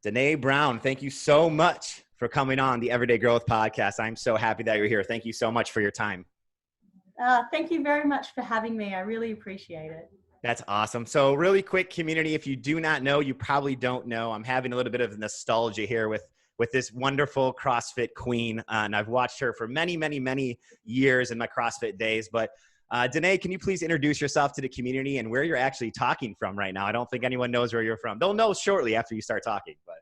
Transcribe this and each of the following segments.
Denae Brown, thank you so much for coming on the Everyday Growth Podcast. I'm so happy that you're here. Thank you so much for your time. Thank you very much for having me. I really appreciate it. That's awesome. So really quick, community, if you do not know, you probably don't know, I'm having a little bit of nostalgia here with this wonderful CrossFit queen. And I've watched her for many, many, many years in my CrossFit days. But Denae, can you please introduce yourself to the community and where you're actually talking from right now? I don't think anyone knows where you're from. They'll know shortly after you start talking. But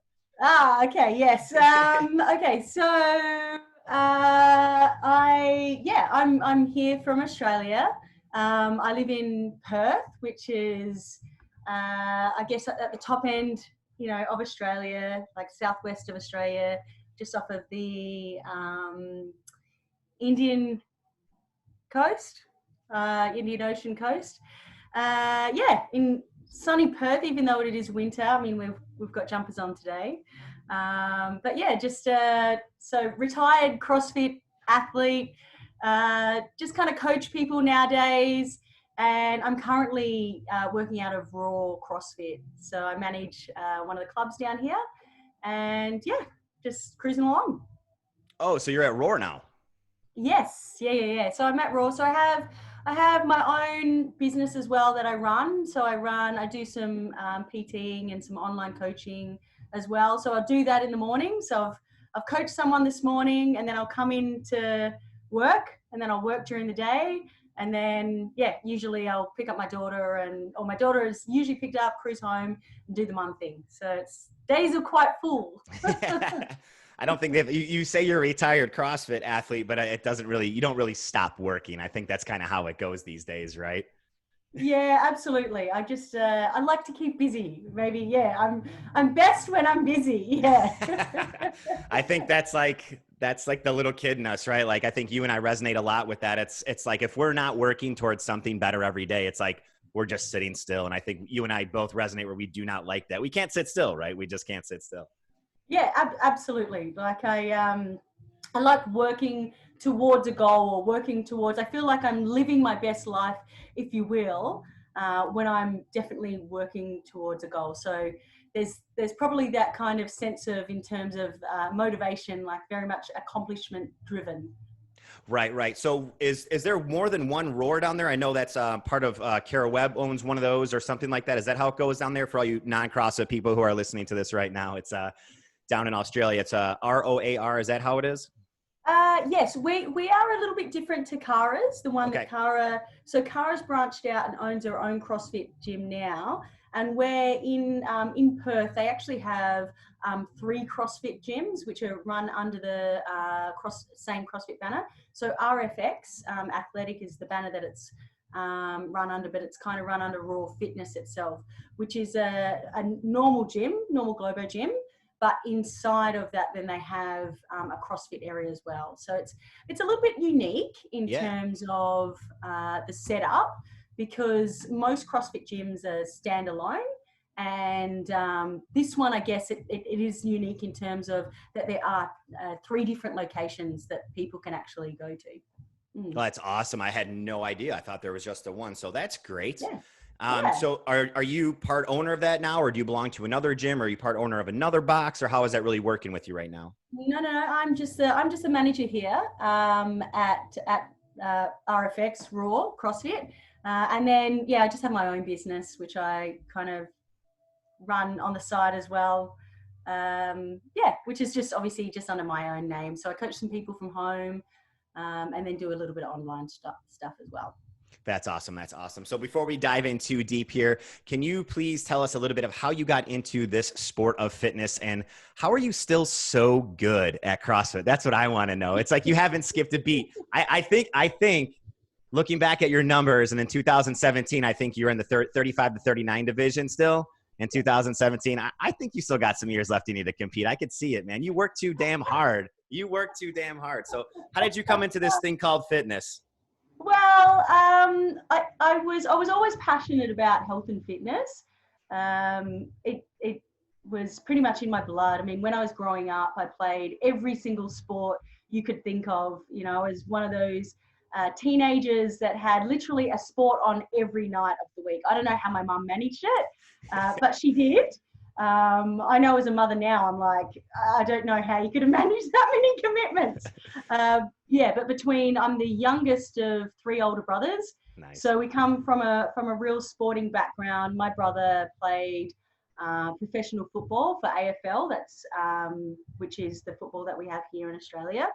okay, yes. Okay, so I'm here from Australia. I live in Perth, which is I guess at the top end, of Australia, like southwest of Australia, just off of the Indian coast, Indian Ocean coast. In sunny Perth, even though it is winter. I mean, we've got jumpers on today. So retired CrossFit athlete, just kind of coach people nowadays. And I'm currently working out of Raw CrossFit. So I manage one of the clubs down here, and just cruising along. Oh, so you're at Raw now? Yes. Yeah. So I'm at Raw. So I have my own business as well that I run. So I do some PTing and some online coaching as well. So I'll do that in the morning. So I've coached someone this morning, and then I'll come in to work, and then I'll work during the day. And then, usually I'll pick up my daughter, or my daughter is usually picked up, cruise home, and do the mum thing. So days are quite full. I don't think you say you're a retired CrossFit athlete, but you don't really stop working. I think that's kind of how it goes these days, right? Yeah, absolutely. I just, I like to keep busy. Maybe, I'm best when I'm busy. Yeah. I think that's like the little kid in us, right? Like, I think you and I resonate a lot with that. It's like, if we're not working towards something better every day, it's like, we're just sitting still. And I think you and I both resonate where we do not like that. We can't sit still, right? We just can't sit still. Yeah, absolutely. Like I like working towards a goal, I feel like I'm living my best life, if you will, when I'm definitely working towards a goal. So there's probably that kind of sense of, in terms of motivation, like very much accomplishment driven. Right. So is there more than one Roar down there? I know that's part of Kara Webb owns one of those or something like that. Is that how it goes down there for all you non-CrossFit people who are listening to this right now? It's down in Australia. It's ROAR. Is that how it is? Yes, we are a little bit different to Kara's, the one that Kara's branched out and owns her own CrossFit gym now. And we're in Perth, they actually have 3 CrossFit gyms, which are run under the same CrossFit banner. So RFX, Athletic, is the banner that it's run under, but it's kind of run under Raw Fitness itself, which is a normal gym, normal Globo gym. But inside of that, then they have a CrossFit area as well. So it's a little bit unique in terms of the setup, because most CrossFit gyms are standalone. And this one, I guess, it is unique in terms of that there are 3 different locations that people can actually go to. Well, that's awesome. I had no idea. I thought there was just the one. So that's great. Yeah. So are you part owner of that now, or do you belong to another gym, or are you part owner of another box, or how is that really working with you right now? No. I'm just a manager here at RFX Raw CrossFit. And then, I just have my own business, which I kind of run on the side as well. Which is just obviously just under my own name. So I coach some people from home, and then do a little bit of online stuff as well. That's awesome. So before we dive in too deep here, can you please tell us a little bit of how you got into this sport of fitness, and how are you still so good at CrossFit? That's what I want to know. It's like you haven't skipped a beat. I think looking back at your numbers, and in 2017, I think you're in the 35 to 39 division still. In 2017, I think you still got some years left in you to compete. I could see it, man. You work too damn hard. So how did you come into this thing called fitness? Well, I was always passionate about health and fitness. It was pretty much in my blood. I mean, when I was growing up, I played every single sport you could think of. I was one of those teenagers that had literally a sport on every night of the week. I don't know how my mum managed it, but she did. I know as a mother now, I'm like, I don't know how you could have managed that many commitments. Yeah, but I'm the youngest of 3 older brothers. Nice. So we come from a real sporting background. My brother played professional football for AFL, which is the football that we have here in Australia.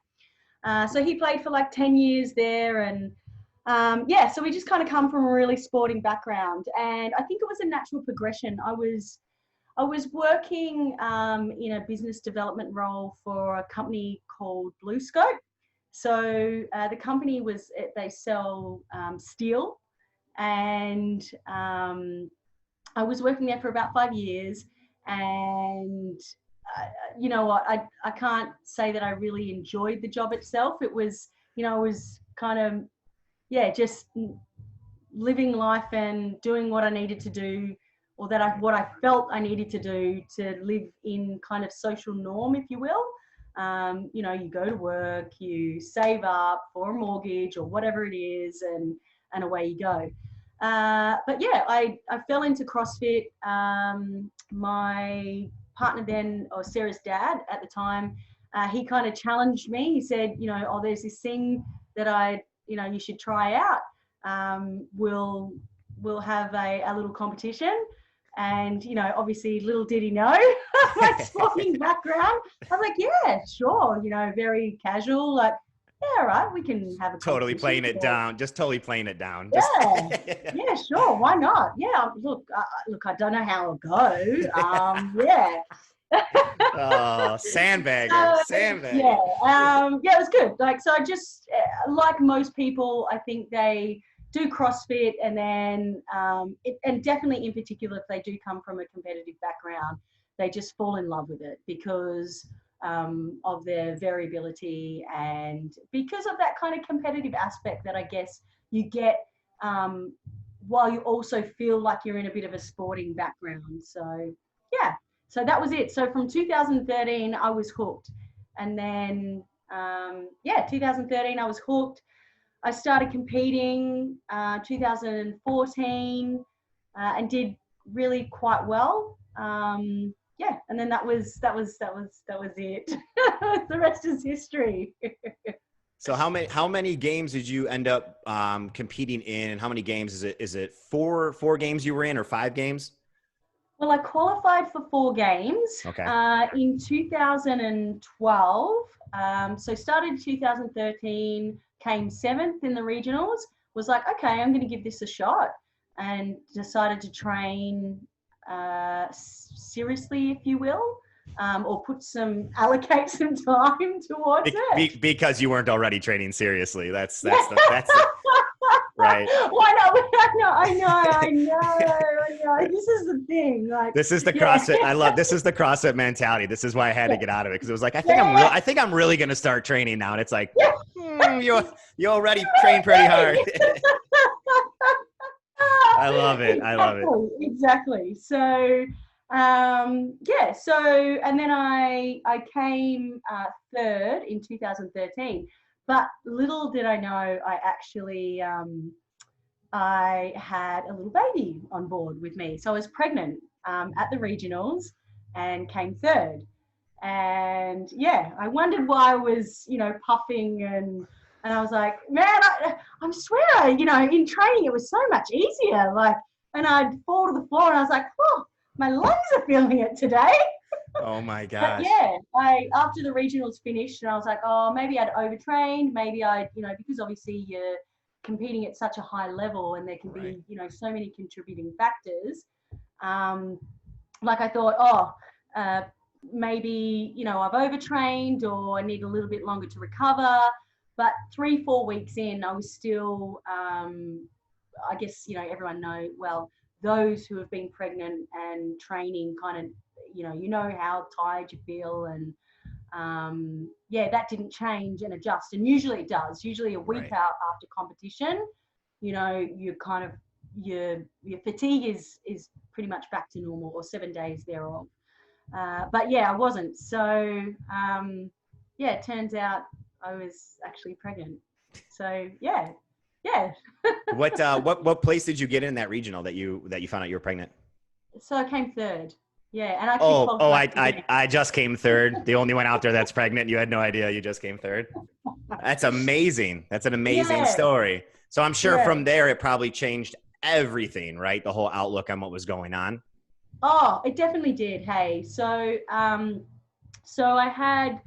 So he played for like 10 years there, and yeah, so we just kind of come from a really sporting background, and I think it was a natural progression. I was working in a business development role for a company called Blue Scope. So the company they sell steel, and I was working there for about 5 years, and you know what, I can't say that I really enjoyed the job itself. It was, it was kind of, yeah, just living life and doing what I needed to do, or what I felt I needed to do to live in kind of social norm, if you will. You go to work, you save up for a mortgage or whatever it is, and away you go. But yeah, I fell into CrossFit. My partner then, or Sarah's dad at the time, he kind of challenged me. He said, oh, there's this thing that you should try out. We'll have a little competition. And, obviously little did he know my sporting background. I was like, yeah, sure. Very casual, like, yeah, all right, we can have a totally playing it down. Just totally playing it down. Yeah, yeah, sure. Why not? Yeah, look, I don't know how it'll go. Yeah. Oh, sandbagger. Yeah, yeah, it was good. Like, so I just, like most people, I think they do CrossFit, and then, and definitely in particular, if they do come from a competitive background, they just fall in love with it because of their variability, and because of that kind of competitive aspect that I guess you get while you also feel like you're in a bit of a sporting background. So yeah, so that was it. So from 2013 I was hooked, and then 2013 I was hooked. I started competing 2014 and did really quite well. Yeah, and then that was it. The rest is history. So how many games did you end up competing in, and how many games is it? Is it four games you were in, or 5 games? Well, I qualified for 4 games. Okay. In 2012. So started 2013, came 7th in the regionals. Was like, okay, I'm going to give this a shot, and decided to train seriously, if you will, or allocate some time towards it. Because you weren't already training seriously. That's right. Why not? I know. This is the thing. Like, this is the CrossFit. This is the CrossFit mentality. This is why I had to get out of it, because it was like, I think I'm really going to start training now. And it's like, you already trained pretty hard. I love it. I love it. Exactly. So, so, and then I came 3rd in 2013, but little did I know, I actually, I had a little baby on board with me. So I was pregnant at the regionals and came 3rd. And yeah, I wondered why I was, puffing, and I was like, man, I swear, in training it was so much easier. Like, and I'd fall to the floor, and I was like, oh, my lungs are feeling it today. Oh my gosh. But yeah, after the regionals finished, and I was like, oh, maybe I'd overtrained. Maybe because obviously you're competing at such a high level, and there can be, so many contributing factors. Like I thought, maybe, I've overtrained, or I need a little bit longer to recover. But 3-4 weeks in, I was still, I guess, everyone know, well, those who have been pregnant and training kind of, you know how tired you feel, and that didn't change and adjust. And usually it does. Usually a week out after competition, you kind of, your fatigue is pretty much back to normal, or 7 days thereof. But yeah, I wasn't. So it turns out I was actually pregnant. So yeah. What place did you get in that regional that you found out you were pregnant? So I came 3rd. Yeah, and I actually Oh, qualified for the game. I just came third. The only one out there that's pregnant. You had no idea you just came third. That's amazing. That's an amazing Yeah, story. So I'm sure yeah. from there, it probably changed everything, right? The whole outlook on what was going on. Oh, it definitely did. Hey, so I had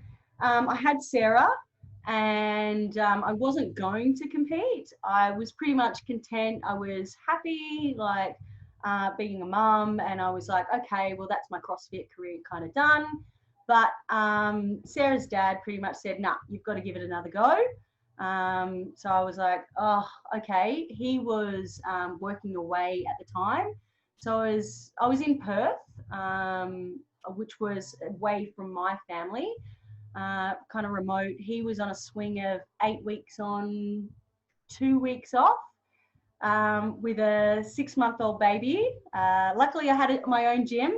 Sarah, and I wasn't going to compete. I was pretty much content. I was happy, like being a mum, and I was like, okay, well, that's my CrossFit career kind of done. But Sarah's dad pretty much said, nah, you've got to give it another go. So I was like, oh, okay. He was working away at the time. So I was in Perth, which was away from my family, kind of remote. He was on a swing of 8 weeks on, 2 weeks off, with a 6-month-old baby. Luckily, I had my own gym,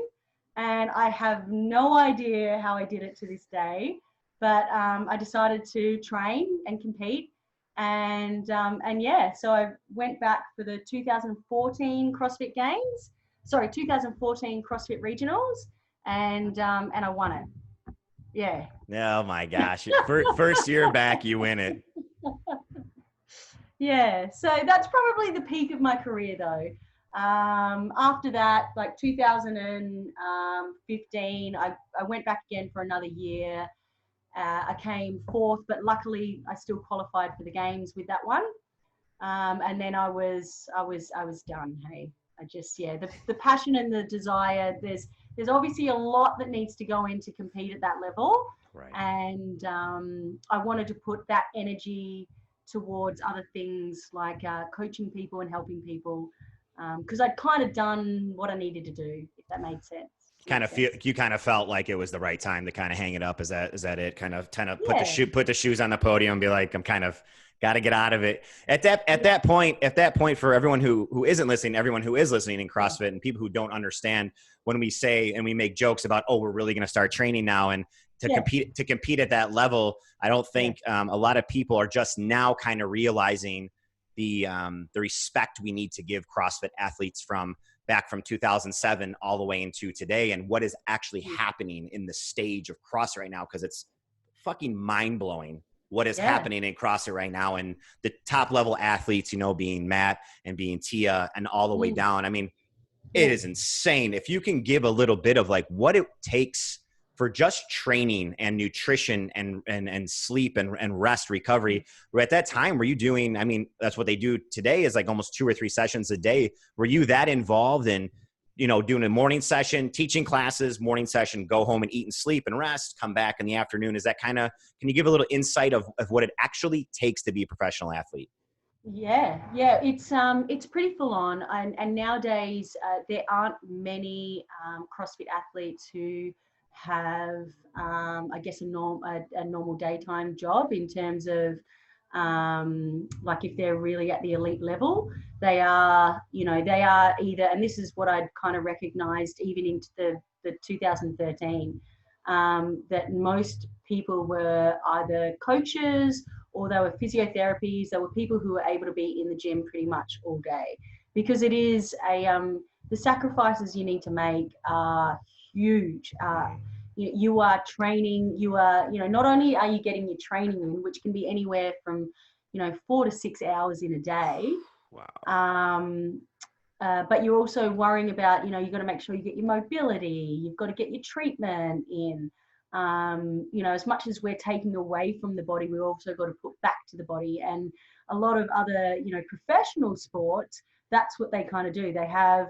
and I have no idea how I did it to this day. But I decided to train and compete, and yeah, so I went back for the 2014 CrossFit Games. Sorry, 2014 CrossFit Regionals, and I won it. Yeah. Oh my gosh. First year back, you win it. Yeah, so that's probably the peak of my career, though. After that, like 2015, I went back again for another year. I came fourth, but luckily I still qualified for the games with that one. And then I was done. Hey, I just, yeah, the passion and the desire. There's obviously a lot that needs to go in to compete at that level, Right. and I wanted to put that energy towards other things like coaching people and helping people, because I'd kind of done what I needed to do, if that made sense. You kind of felt like it was the right time to kind of hang it up. Is that it? Kind of put Yeah. put the shoes on the podium and be like, I'm kind of got to get out of it. At that point, for everyone who isn't listening, everyone who is listening in CrossFit, and people who don't understand when we say and we make jokes about, oh, we're really going to start training now, and to compete at that level, I don't think a lot of people are just now kind of realizing the respect we need to give CrossFit athletes from back from 2007 all the way into today, and what is actually happening in the stage of CrossFit right now, because it's fucking mind-blowing what is happening in CrossFit right now, and the top level athletes, being Matt and being Tia and all the way down. I mean, it is insane. If you can give a little bit of like what it takes for just training and nutrition and sleep and rest recovery. At that time, were you doing, I mean, that's what they do today is like almost 2 or 3 sessions a day. Were you that involved in, doing a morning session, teaching classes, morning session, go home and eat and sleep and rest, come back in the afternoon? Is that kind of, can you give a little insight of what it actually takes to be a professional athlete? Yeah, it's pretty full on, and nowadays there aren't many CrossFit athletes who have, I guess, a normal daytime job in terms of, like if they're really at the elite level, they are either, and this is what I'd kind of recognized even into the 2013, that most people were either coaches or they were physiotherapies. There were people who were able to be in the gym pretty much all day, because it is the sacrifices you need to make are huge. You are training, not only are you getting your training in, which can be anywhere from, 4 to 6 hours in a day. Wow. But you're also worrying about, you've got to make sure you get your mobility, you've got to get your treatment in. As much as we're taking away from the body, we've also got to put back to the body. And a lot of other, professional sports, that's what they kind of do. They have,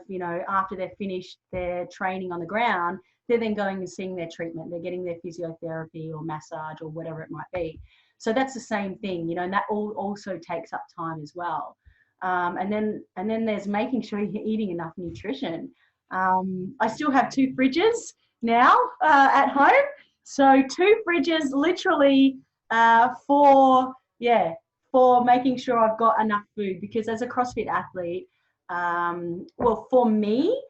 after they're finished their training on the ground, they're then going and seeing their treatment. They're getting their physiotherapy or massage or whatever it might be. So that's the same thing, and that also takes up time as well. And then there's making sure you're eating enough nutrition. I still have 2 fridges now at home. So 2 fridges literally for making sure I've got enough food, because as a CrossFit athlete, well, for me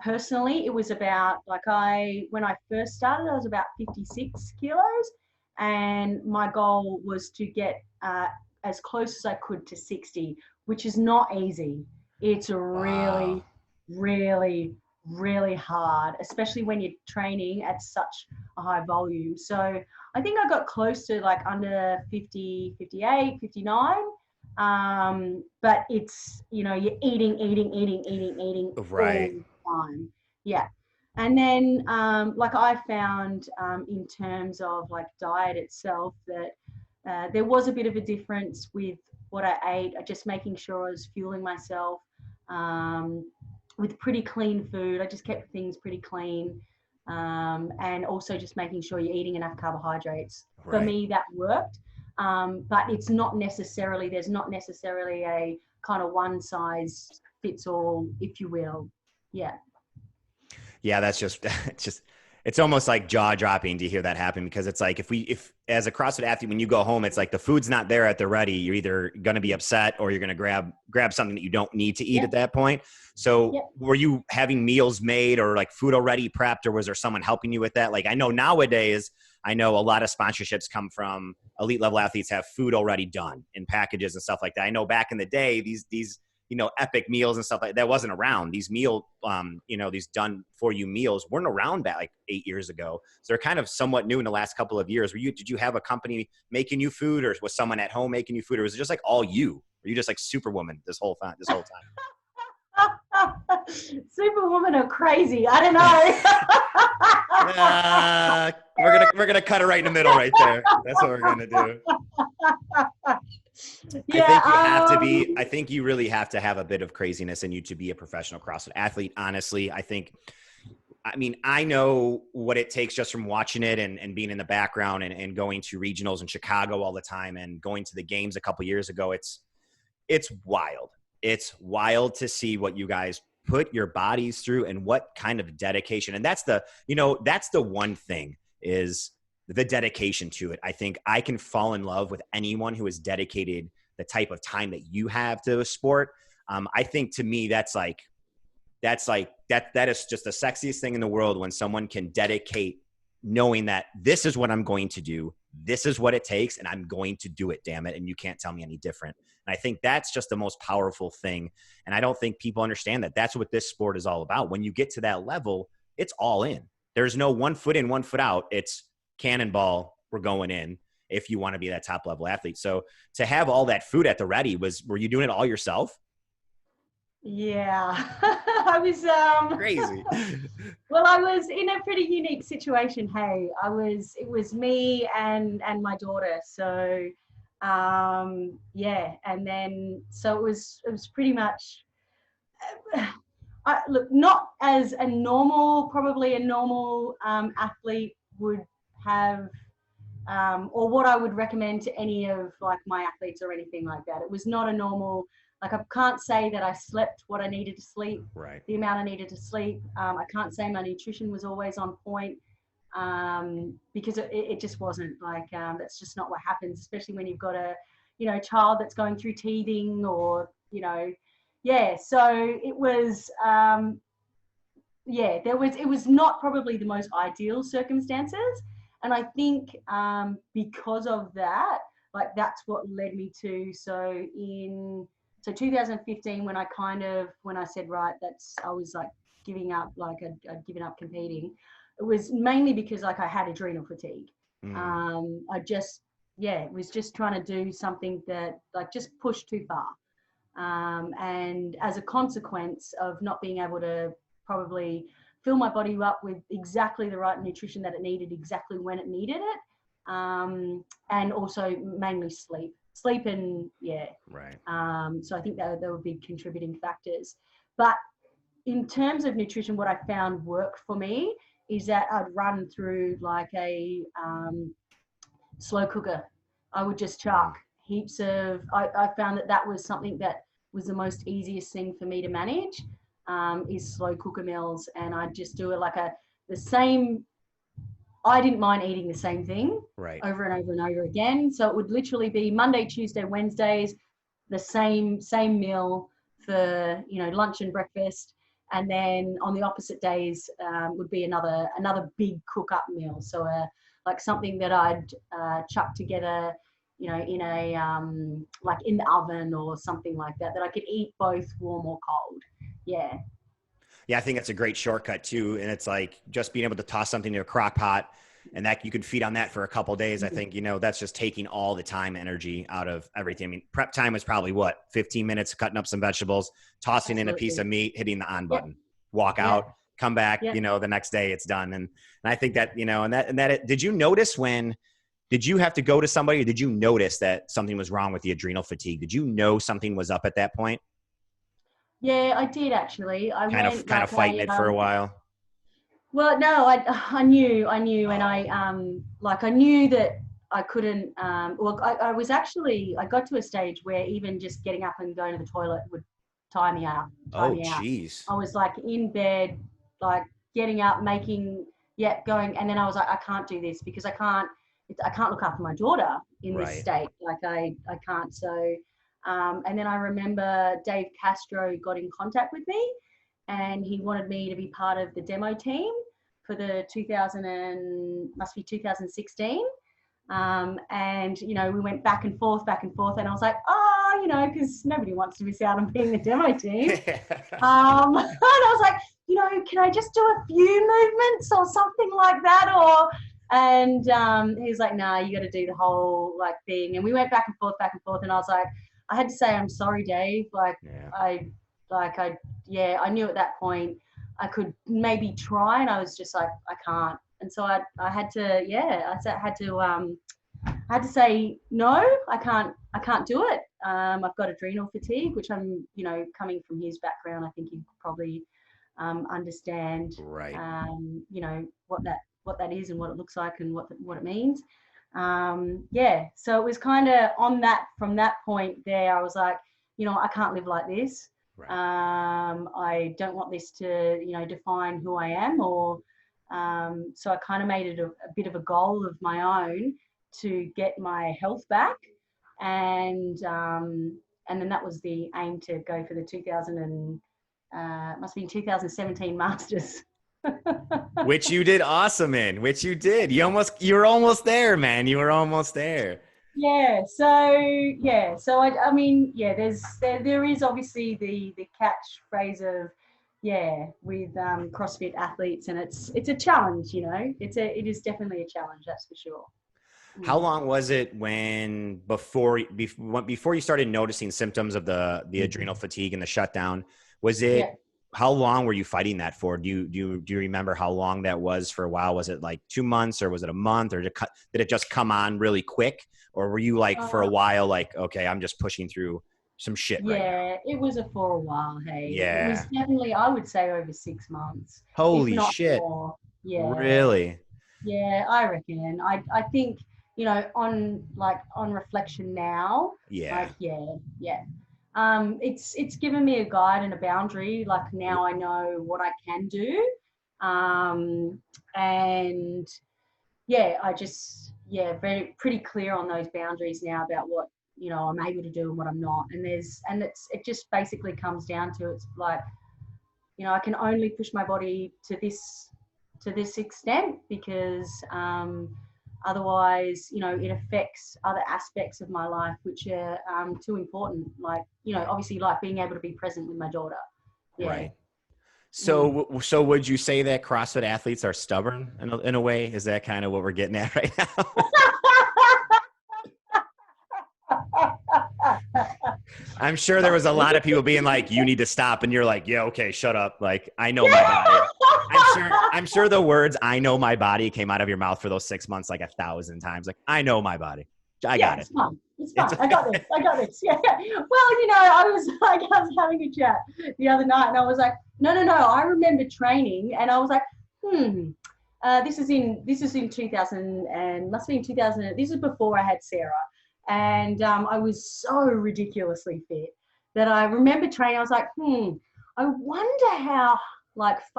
personally, it was about when I first started, I was about 56 kilos, and my goal was to get as close as I could to 60, which is not easy. It's really, really, really hard, especially when you're training at such a high volume. So I think I got close to like under 50, 58, 59. But it's, you know, you're eating all Right. the time. Yeah. And then, like I found in terms of like diet itself that there was a bit of a difference with what I ate, just making sure I was fueling myself with pretty clean food. I just kept things pretty clean. And also just making sure you're eating enough carbohydrates. For Right. me, that worked. But it's not necessarily, there's not necessarily a kind of one size fits all, if you will. Yeah. Yeah, that's just it's almost like jaw dropping to hear that happen, because it's like if as a CrossFit athlete, when you go home, it's like the food's not there at the ready. You're either going to be upset or you're going to grab something that you don't need to eat at that point. So were you having meals made or like food already prepped, or was there someone helping you with that? Like I know nowadays, I know a lot of sponsorships come from elite level athletes have food already done in packages and stuff like that. I know back in the day, these you know, epic meals and stuff like that wasn't around. These you know, these done for you meals weren't around back like 8 years ago. So they're kind of somewhat new in the last couple of years. Did you have a company making you food, or was someone at home making you food, or was it just like all you? Were you just like Superwoman this whole time? Superwoman or crazy? I don't know. We're gonna cut it right in the middle right there. That's what we're gonna do. Yeah, I think you really have to have a bit of craziness in you to be a professional CrossFit athlete. Honestly, I mean, I know what it takes just from watching it and being in the background and going to regionals in Chicago all the time and going to the games a couple years ago. It's wild. It's wild to see what you guys put your bodies through and what kind of dedication. And that's the one thing, is the dedication to it. I think I can fall in love with anyone who has dedicated the type of time that you have to a sport. I think to me, that is just the sexiest thing in the world, when someone can dedicate knowing that this is what I'm going to do. This is what it takes, and I'm going to do it, damn it. And you can't tell me any different. And I think that's just the most powerful thing. And I don't think people understand that that's what this sport is all about. When you get to that level, it's all in. There's no 1 foot in, 1 foot out. It's cannonball, we're going in if you want to be that top level athlete. So to have all that food at the ready, were you doing it all yourself? Yeah. I was crazy. Well, I was in a pretty unique situation. Hey, it was me and my daughter. So yeah, and then so it was pretty much look, not as probably a normal athlete would have, or what I would recommend to any of like my athletes or anything like that. It was not a normal, like I can't say that I slept what I needed to sleep, right, the amount I needed to sleep. I can't say my nutrition was always on point, because it just wasn't. Like that's just not what happens, especially when you've got a, you know, child that's going through teething, or, you know, yeah. So it was, yeah, it was not probably the most ideal circumstances. And I think because of that, like that's what led me to, so 2015, when I said, right, I was like giving up, like I'd given up competing. It was mainly because like I had adrenal fatigue. I was just trying to do something that like just pushed too far. And as a consequence of not being able to probably fill my body up with exactly the right nutrition that it needed, exactly when it needed it, and also mainly sleep and yeah. Right. So I think that were big contributing factors. But in terms of nutrition, what I found worked for me is that I'd run through like a slow cooker. I would just chuck heaps of, I found that was something that was the most easiest thing for me to manage, is slow cooker meals. And I'd just do it like the same, I didn't mind eating the same thing over and over and over again. So it would literally be Monday, Tuesday, Wednesdays, the same meal for, you know, lunch and breakfast. And then on the opposite days would be another big cook up meal. So like something that I'd chuck together, you know, in a like in the oven or something like that I could eat both warm or cold. Yeah. Yeah, I think that's a great shortcut too. And it's like just being able to toss something to a crock pot and that you could feed on that for a couple of days. I think, that's just taking all the time, energy out of everything. I mean, prep time was probably what, 15 minutes, cutting up some vegetables, tossing in a piece of meat, hitting the on button, walk out, come back, the next day it's done. And I think that, did you notice did you have to go to somebody, or did you notice that something was wrong with the adrenal fatigue? Did you know something was up at that point? Yeah, I did actually. I kind of fighting it for a while. Well, no, I knew, and I knew that I couldn't. I was actually, I got to a stage where even just getting up and going to the toilet would tire me out. Oh, jeez. I was like in bed, like getting up, going, and then I was like, I can't do this because I can't look after my daughter in this state. Like I can't. So, and then I remember Dave Castro got in contact with me, and he wanted me to be part of the demo team for the 2016. And, we went back and forth, and I was like, because nobody wants to miss out on being the demo team. And I was like, can I just do a few movements or something like that? And he was like, nah, you got to do the whole thing. And we went back and forth. And I was like, I had to say, I'm sorry, Dave. I knew at that point I could maybe try, and I was just like, I can't. And so I had to, I had to say, no, I can't do it. I've got adrenal fatigue, which I'm, coming from his background, I think you probably understand, what that is and what it looks like and what it means. So it was kind of from that point there, I was like, I can't live like this. Right. I don't want this to, define who I am, so I kind of made it a bit of a goal of my own to get my health back. And then that was the aim, to go for the must have been 2017 Masters. Which you did awesome in, which you did. You were almost there, man. You were almost there. Yeah. So I mean, there is obviously the catchphrase of, with CrossFit athletes, and it's a challenge, it is definitely a challenge, that's for sure. How long was it before you started noticing symptoms of the adrenal fatigue and the shutdown? Was it, how long were you fighting that for? Do you remember how long that was for a while? Was it like 2 months, or was it a month, or did it just come on really quick? Or were you for a while, okay, I'm just pushing through some shit right now? Yeah, it was for a while, hey. Yeah. It was definitely, I would say, over 6 months. Holy shit. More. Yeah. Really? Yeah, I reckon. I think, on reflection now. Yeah. It's given me a guide and a boundary. Now I know what I can do. And I just, pretty clear on those boundaries now about what, I'm able to do and what I'm not. And it just basically comes down to, it's I can only push my body to this extent, because otherwise, it affects other aspects of my life, which are too important. Obviously, being able to be present with my daughter. Yeah. Right. So would you say that CrossFit athletes are stubborn in a way? Is that kind of what we're getting at right now? I'm sure there was a lot of people being like, you need to stop. And you're like, yeah, okay, shut up. I know my body. I'm sure the words, I know my body, came out of your mouth for those 6 months 1,000 times. I know my body. I got it. It's fine. I got this. Yeah. Well, I was having a chat the other night, and I was like, no. I remember training, and I was like, this is in 2000, and must be in 2000. This is before I had Sarah, and I was so ridiculously fit that I remember training. I was like, I wonder how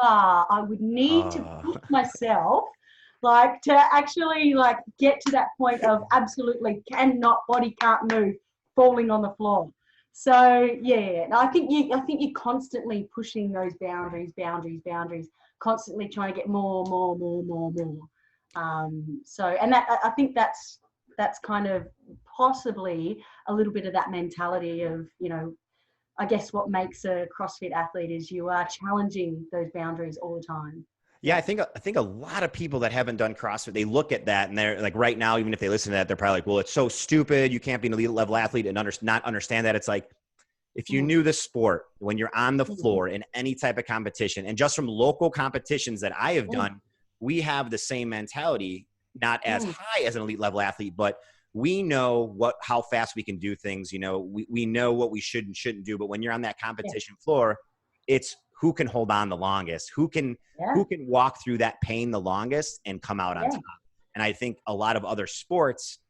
far I would need to push myself. To actually get to that point of absolutely body can't move, falling on the floor. So I think you're constantly pushing those boundaries, constantly trying to get more. And that, I think that's kind of possibly a little bit of that mentality of, I guess what makes a CrossFit athlete is you are challenging those boundaries all the time. Yeah, I think a lot of people that haven't done CrossFit, they look at that and they're like, right now, even if they listen to that, they're probably like, well, it's so stupid. You can't be an elite level athlete and not understand that. It's like, if you knew the sport, when you're on the floor in any type of competition, and just from local competitions that I have done, we have the same mentality, not as high as an elite level athlete, but we know how fast we can do things. You know, we know what we should and shouldn't do. But when you're on that competition floor, it's who can hold on the longest, who can walk through that pain the longest and come out on top. And I think a lot of other sports,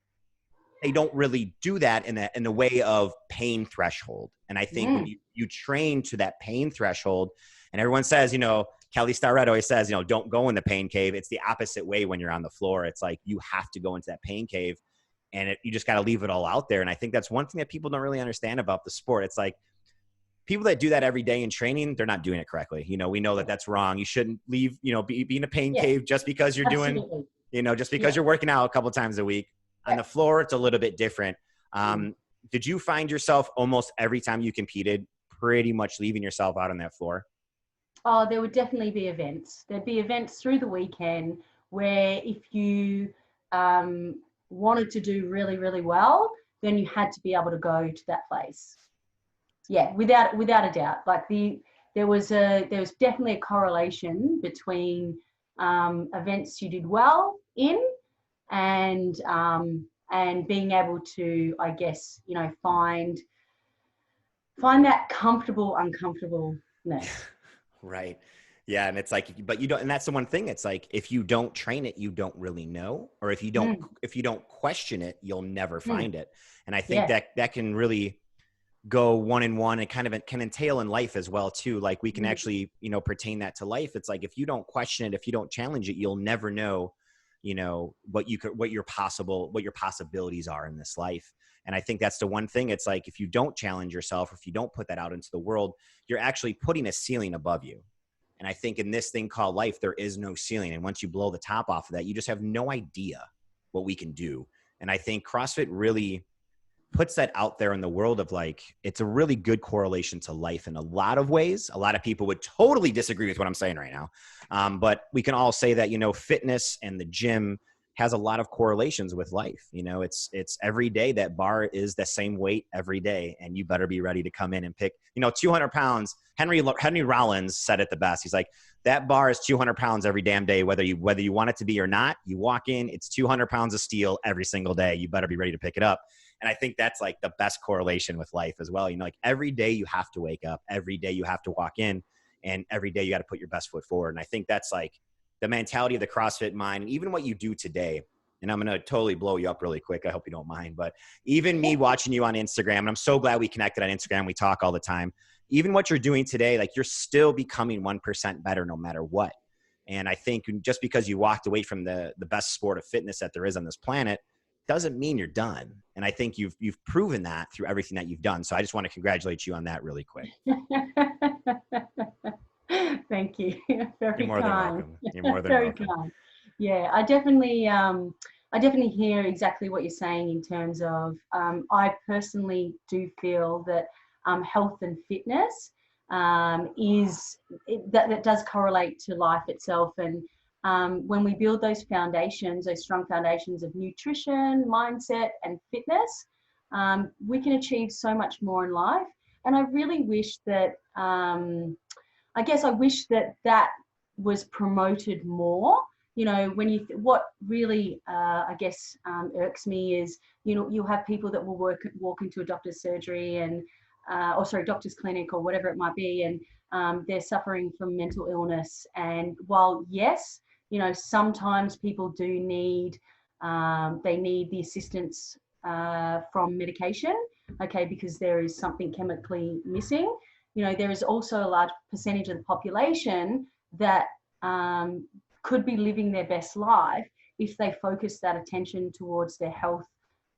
they don't really do that in the way of pain threshold. And I think when you train to that pain threshold, and everyone says, you know, Kelly Starrett always says, you know, don't go in the pain cave. It's the opposite way when you're on the floor. It's like, you have to go into that pain cave, and you just got to leave it all out there. And I think that's one thing that people don't really understand about the sport. It's like, people that do that every day in training, they're not doing it correctly. You know, we know that that's wrong. You shouldn't leave, you know, be in a pain cave just because you're doing, you know, just because you're working out a couple times a week. On the floor, it's a little bit different. Did you find yourself almost every time you competed pretty much leaving yourself out on that floor? Oh, there would definitely be events. There'd be events through the weekend where if you wanted to do really, really well, then you had to be able to go to that place. Yeah, without a doubt. Like there was definitely a correlation between events you did well in and being able to, I guess, you know, find that comfortable uncomfortableness. Right. Yeah. And it's like, but you don't, and that's the one thing. It's like, if you don't train it, you don't really know, or if you don't question it, you'll never find it. And I think that can really go one in one, and kind of can entail in life as well too. Like, we can actually, you know, pertain that to life. It's like, if you don't question it, if you don't challenge it, you'll never know, you know, what your possibilities are in this life. And I think that's the one thing. It's like, if you don't challenge yourself, if you don't put that out into the world, you're actually putting a ceiling above you. And I think in this thing called life, there is no ceiling. And once you blow the top off of that, you just have no idea what we can do. And I think CrossFit really puts that out there in the world of, like, it's a really good correlation to life in a lot of ways. A lot of people would totally disagree with what I'm saying right now. But we can all say that, you know, fitness and the gym has a lot of correlations with life. You know, it's every day that bar is the same weight every day, and you better be ready to come in and pick, you know, 200 pounds. Henry Rollins said it the best. He's like, that bar is 200 pounds every damn day, whether you want it to be or not. You walk in, it's 200 pounds of steel every single day. You better be ready to pick it up. And I think that's like the best correlation with life as well. You know, like, every day you have to wake up, every day you have to walk in, and every day you got to put your best foot forward. And I think that's like the mentality of the CrossFit mind, and even what you do today. And I'm going to totally blow you up really quick. I hope you don't mind, but even me watching you on Instagram, and I'm so glad we connected on Instagram. We talk all the time. Even what you're doing today, like, you're still becoming 1% better no matter what. And I think just because you walked away from the best sport of fitness that there is on this planet doesn't mean you're done. And I think you've proven that through everything that you've done. So I just want to congratulate you on that really quick. Thank you. Very You're more than kind. welcome. You're more than Very welcome. kind. Yeah, I definitely hear exactly what you're saying in terms of, I personally do feel that health and fitness that does correlate to life itself. And when we build those foundations, those strong foundations of nutrition, mindset, and fitness, we can achieve so much more in life. And I really wish that, I wish that was promoted more. You know, when what really, irks me is, you know, you'll have people that will walk into a doctor's surgery and, doctor's clinic or whatever it might be, and they're suffering from mental illness. And while, yes, you know, sometimes people do need, they need the assistance from medication, okay, because there is something chemically missing. You know, there is also a large percentage of the population that could be living their best life if they focus that attention towards their health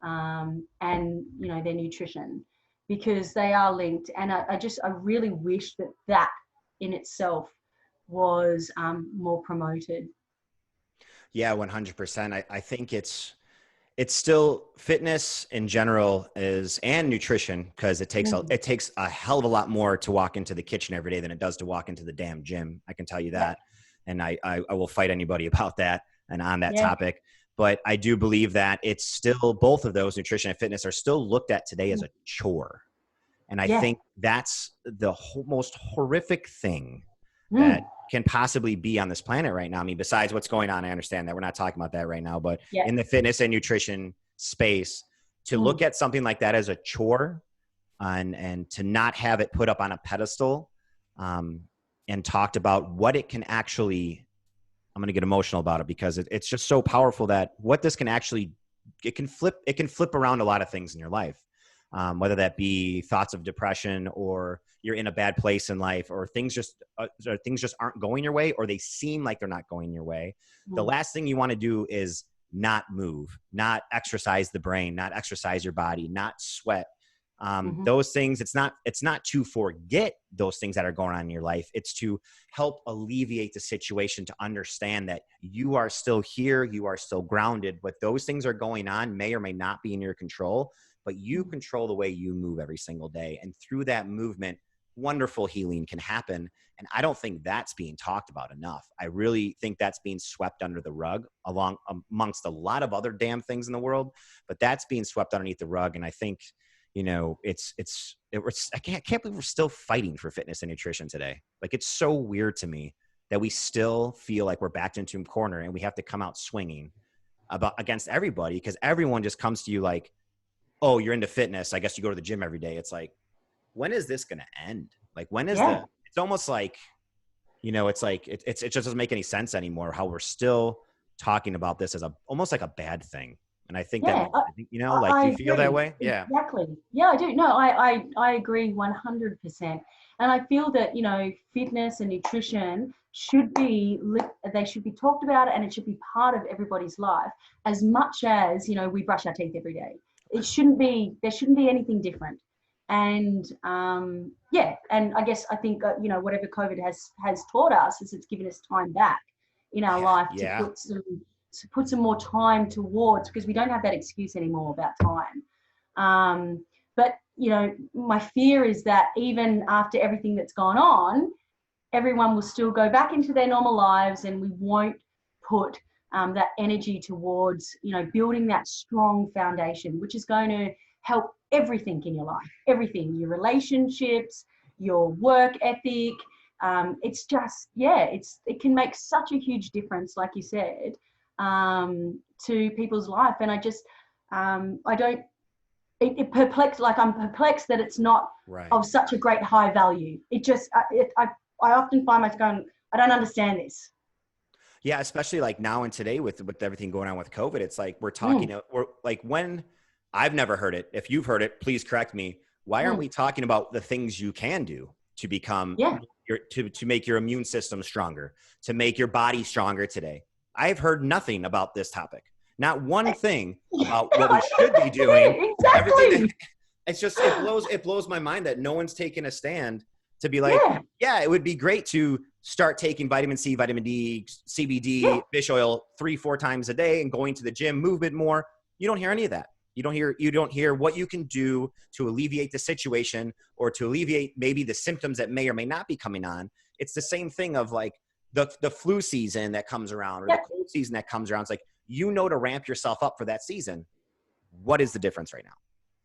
and, you know, their nutrition, because they are linked. And I really wish that in itself was more promoted. Yeah, 100%. I think it's it's still fitness in general and nutrition, because it takes a hell of a lot more to walk into the kitchen every day than it does to walk into the damn gym. I can tell you that. And I will fight anybody about that and on that topic. But I do believe that it's still, both of those, nutrition and fitness, are still looked at today as a chore. And I think that's the most horrific thing that can possibly be on this planet right now. I mean, besides what's going on, I understand that we're not talking about that right now, but in the fitness and nutrition space, to look at something like that as a chore and to not have it put up on a pedestal and talked about what it can actually, I'm going to get emotional about it because it's just so powerful that what this can actually, it can flip around a lot of things in your life. Whether that be thoughts of depression, or you're in a bad place in life, or things just aren't going your way, or they seem like they're not going your way. The last thing you want to do is not move, not exercise the brain, not exercise your body, not sweat. Those things, it's not to forget those things that are going on in your life. It's to help alleviate the situation, to understand that you are still here, you are still grounded, but those things are going on, may or may not be in your control, but you control the way you move every single day. And through that movement, wonderful healing can happen. And I don't think that's being talked about enough. I really think that's being swept under the rug amongst a lot of other damn things in the world, but that's being swept underneath the rug. And I think, you know, I can't believe we're still fighting for fitness and nutrition today. Like, it's so weird to me that we still feel like we're backed into a corner and we have to come out swinging against everybody, because everyone just comes to you like, oh, you're into fitness, I guess you go to the gym every day. It's like, when is this going to end? Like, when is it's almost like, you know, it's like, it just doesn't make any sense anymore how we're still talking about this as almost like a bad thing. And I think that, you know, like, do you feel that way? Yeah, exactly. Yeah, I do. No, I agree 100%. And I feel that, you know, fitness and nutrition they should be talked about, and it should be part of everybody's life as much as, you know, we brush our teeth every day. There shouldn't be anything different. And and I guess, I think, you know, whatever COVID has taught us is it's given us time back in our life to put some more time towards, because we don't have that excuse anymore about time. But, you know, my fear is that even after everything that's gone on, everyone will still go back into their normal lives, and we won't put that energy towards, you know, building that strong foundation, which is going to help everything in your life, everything, your relationships, your work ethic. It's just, it can make such a huge difference, like you said, to people's life. And I just, I'm perplexed that it's not of such a great high value. It just, I often find myself going, I don't understand this. Yeah, especially like now and today with everything going on with COVID, it's like we're talking, we're like, when I've never heard it. If you've heard it, please correct me. Why aren't we talking about the things you can do to become, to make your immune system stronger, to make your body stronger today? I've heard nothing about this topic. Not one thing about what we should be doing. Exactly. It's just, it blows my mind that no one's taking a stand to be like, it would be great to start taking vitamin C, vitamin D, CBD, fish oil 3-4 times a day, and going to the gym, move it more. You don't hear any of that. You don't hear what you can do to alleviate the situation, or to alleviate maybe the symptoms that may or may not be coming on. It's the same thing of like the flu season that comes around, or the cold season that comes around. It's like, you know, to ramp yourself up for that season. What is the difference right now?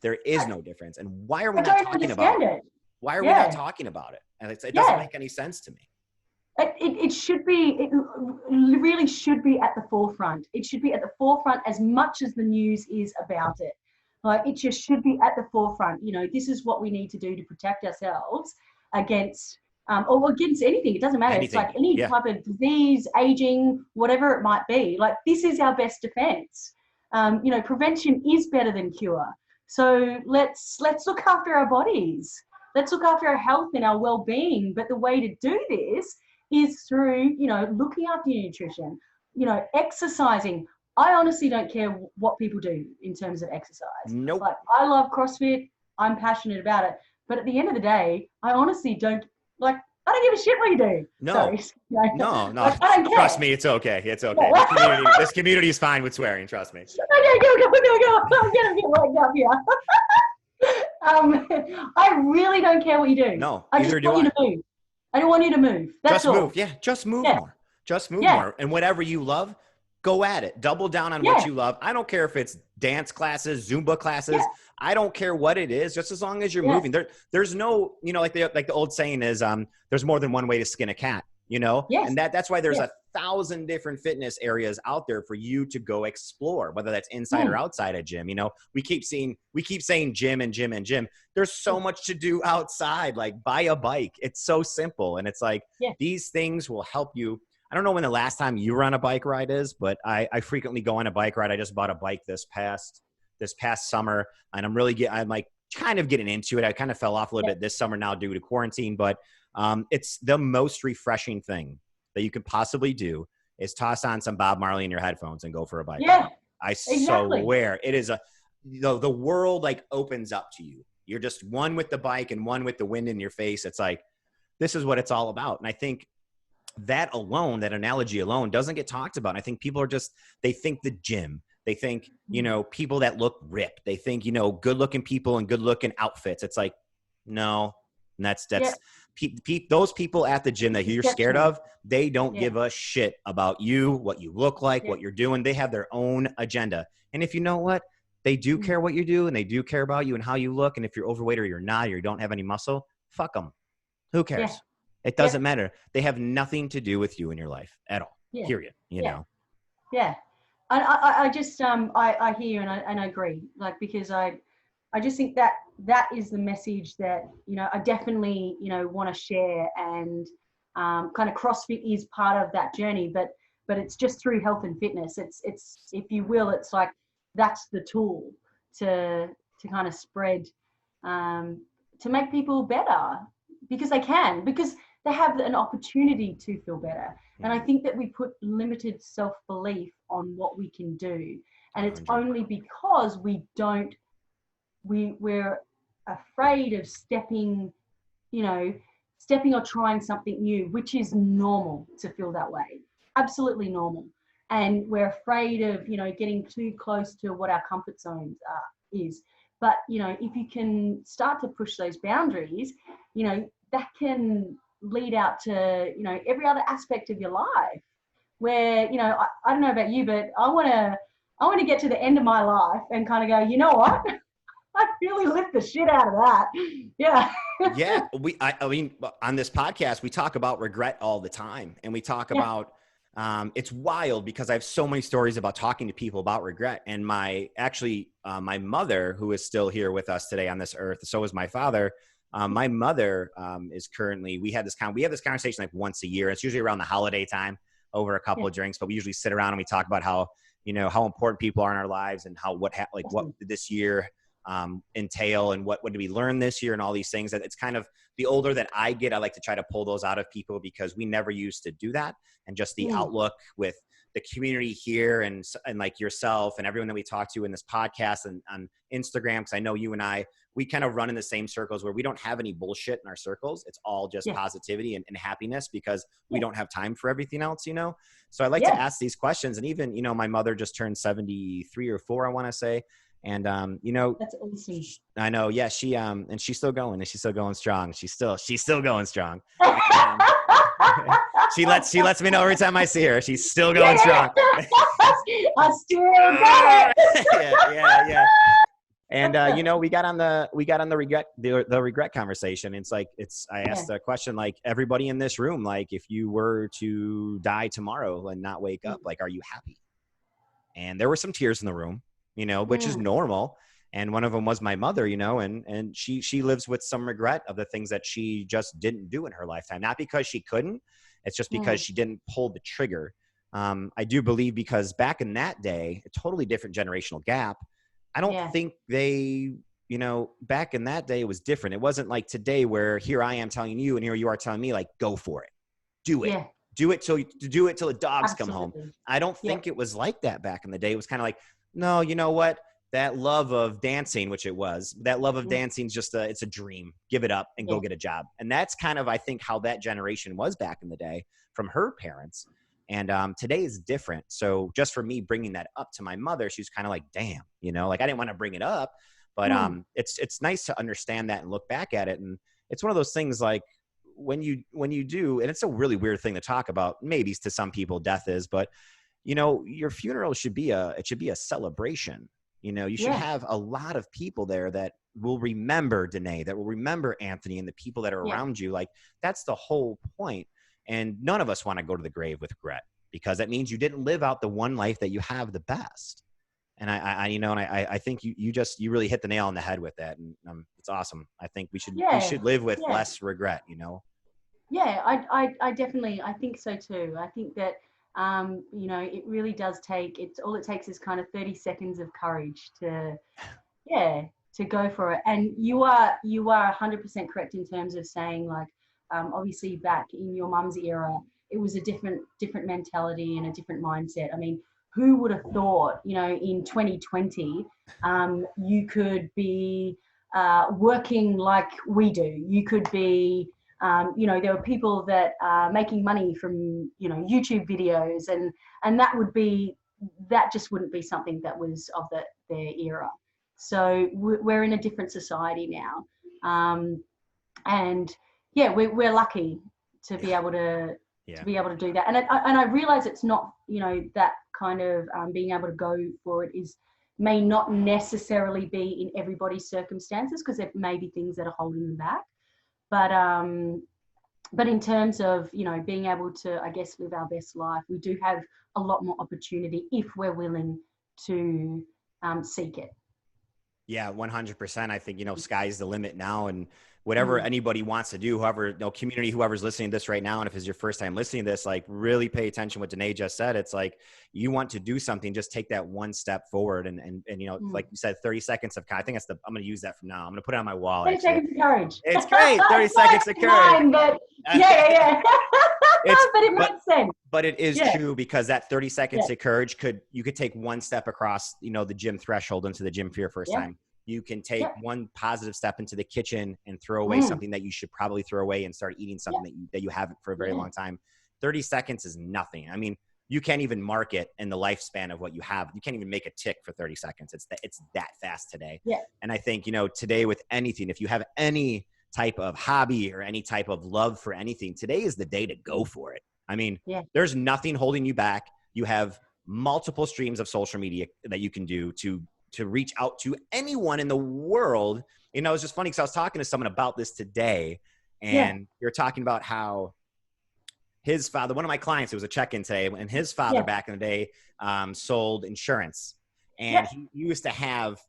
There is no difference. And why are we not talking about it? Why are we not talking about it? And it doesn't make any sense to me. It should be, it really should be at the forefront. It should be at the forefront as much as the news is about it. Like, it just should be at the forefront. You know, this is what we need to do to protect ourselves against, or against anything. It doesn't matter. Anything. It's like any type of disease, aging, whatever it might be. Like, this is our best defense. You know, prevention is better than cure. So let's look after our bodies. Let's look after our health and our well-being. But the way to do this is through, you know, looking after your nutrition, you know, exercising. I honestly don't care what people do in terms of exercise. Nope. Like, I love CrossFit. I'm passionate about it. But at the end of the day, I honestly don't, like, I don't give a shit what you do. No, Sorry. no. Like, I don't care. Trust me, it's okay. It's okay. This community is fine with swearing. Trust me. Okay, go. I'm getting worked up here. I really don't care what you do. No, I just want you to move. I don't want you to move. That's all. Move. Yeah, just move more. Just move more. And whatever you love, go at it. Double down on what you love. I don't care if it's dance classes, Zumba classes. I don't care what it is, just as long as you're moving. There's no, like the old saying is, there's more than one way to skin a cat, and that's why there's 1,000 different fitness areas out there for you to go explore, whether that's inside or outside a gym. We keep saying gym and gym and gym. There's so much to do outside, like buy a bike. It's so simple. And it's like, these things will help you. I don't know when the last time you were on a bike ride is, but I frequently go on a bike ride. I just bought a bike this past summer, and I'm like kind of getting into it. I kind of fell off a little bit this summer now due to quarantine, but it's the most refreshing thing that you could possibly do is toss on some Bob Marley in your headphones and go for a bike. Yeah, I swear it is the world like opens up to you. You're just one with the bike and one with the wind in your face. It's like, this is what it's all about. And I think that analogy alone doesn't get talked about. And I think people are they think the gym, they think, people that look ripped, they think, good looking people and good looking outfits. It's like, no, and that's those people at the gym that you're scared of, they don't give a shit about you, what you look like, what you're doing. They have their own agenda. And if you know what, they do care what you do and they do care about you and how you look. And if you're overweight or you're not, or you don't have any muscle, fuck them. Who cares? Yeah. It doesn't matter. They have nothing to do with you in your life at all. Period. You know? Yeah. I just, I hear and I agree, like, because I just think that is the message that, I definitely, want to share, and kind of CrossFit is part of that journey, but it's just through health and fitness. It's, if you will, it's like, that's the tool to kind of spread, to make people better, because they have an opportunity to feel better. And I think that we put limited self-belief on what we can do. And it's only because we're afraid of stepping or trying something new, which is normal to feel that way. Absolutely normal. And we're afraid of, getting too close to what our comfort zone is. But, if you can start to push those boundaries, that can lead out to, every other aspect of your life where, I don't know about you, but I want to get to the end of my life and kind of go, you know what? I really lift the shit out of that. Yeah. Yeah. I mean, on this podcast, we talk about regret all the time, and we talk about, it's wild because I have so many stories about talking to people about regret. And my mother, who is still here with us today on this earth, so is my father. My mother is currently, we have this conversation like once a year. It's usually around the holiday time over a couple of drinks, but we usually sit around and we talk about how important people are in our lives and what did this year entail, and what did we learn this year, and all these things. That it's kind of, the older that I get, I like to try to pull those out of people, because we never used to do that. And just the outlook with the community here and like yourself and everyone that we talk to in this podcast and on Instagram, because I know you and I, we kind of run in the same circles where we don't have any bullshit in our circles. It's all just positivity and happipiness, because we don't have time for everything else, So I like to ask these questions. And even, my mother just turned 73 or 4, I want to say. And, that's awesome. I know. Yeah. She, and she's still going, and she's still going strong. She's still going strong. She lets me know every time I see her. She's still going strong. I still got it. Yeah. And we got on the regret conversation. It's like, I asked a question, like, everybody in this room, like, if you were to die tomorrow and not wake up, like, are you happy? And there were some tears in the room, which is normal. And one of them was my mother, and she lives with some regret of the things that she just didn't do in her lifetime. Not because she couldn't, it's just because she didn't pull the trigger. I do believe, because back in that day, a totally different generational gap. I don't think they, back in that day, it was different. It wasn't like today where here I am telling you and here you are telling me, like, go for it. Do it. Yeah. Do it till the dogs come home. I don't think it was like that back in the day. It was kind of like, no, you know what? that love of dancing, which it was, that love of dancing is just it's a dream. Give it up and go get a job. And that's kind of, I think, how that generation was back in the day from her parents. And today is different. So just for me bringing that up to my mother, she was kind of like, damn, you know, like I didn't want to bring it up, but it's nice to understand that and look back at it. And it's one of those things like when you do, and it's a really weird thing to talk about, maybe to some people death is, but you know, your funeral should be a celebration. You know, you should have a lot of people there that will remember Denae, that will remember Anthony and the people that are around you. Like that's the whole point. And none of us want to go to the grave with regret, because that means you didn't live out the one life that you have the best. And I think you really hit the nail on the head with that. And it's awesome. I think we should live with less regret, you know? Yeah, I definitely, I think so too. I think that, you know, it really does take, all it takes is kind of 30 seconds of courage to go for it. And you are 100% correct in terms of saying, like, obviously back in your mum's era, it was a different mentality and a different mindset. I mean, who would have thought, you know, in 2020, you could be working like we do. You could be, you know, there were people that are making money from, you know, YouTube videos, and that just wouldn't be something that was of their era. So we're in a different society now, and yeah, we're lucky to be able to do that. And I realize it's not, you know, that kind of being able to go for it may not necessarily be in everybody's circumstances, because there may be things that are holding them back. But in terms of, you know, being able to, I guess, live our best life, we do have a lot more opportunity if we're willing to seek it. Yeah, 100%. I think, you know, sky's the limit now, and whatever anybody wants to do, whoever, you know, community, whoever's listening to this right now, and if it's your first time listening to this, like really pay attention to what Denae just said. It's like, you want to do something, just take that one step forward. And you know, like you said, 30 seconds of, I think I'm going to use that from now. I'm going to put it on my wall. 30 seconds of courage. It's great. 30 seconds of courage. But yeah. But it makes sense. But it is true, because that 30 seconds of courage you could take one step across, you know, the gym threshold into the gym for your first time. You can take one positive step into the kitchen and throw away something that you should probably throw away and start eating something that you haven't for a very long time. 30 seconds is nothing. I mean, you can't even mark it in the lifespan of what you have. You can't even make a tick for 30 seconds. It's that fast today. Yeah. And I think, you know, today with anything, if you have any type of hobby or any type of love for anything, today is the day to go for it. I mean, there's nothing holding you back. You have multiple streams of social media that you can do to reach out to anyone in the world. You know, it's just funny because I was talking to someone about this today, and you're talking about how his father, one of my clients, it was a check-in today, and his father back in the day sold insurance. And he used to have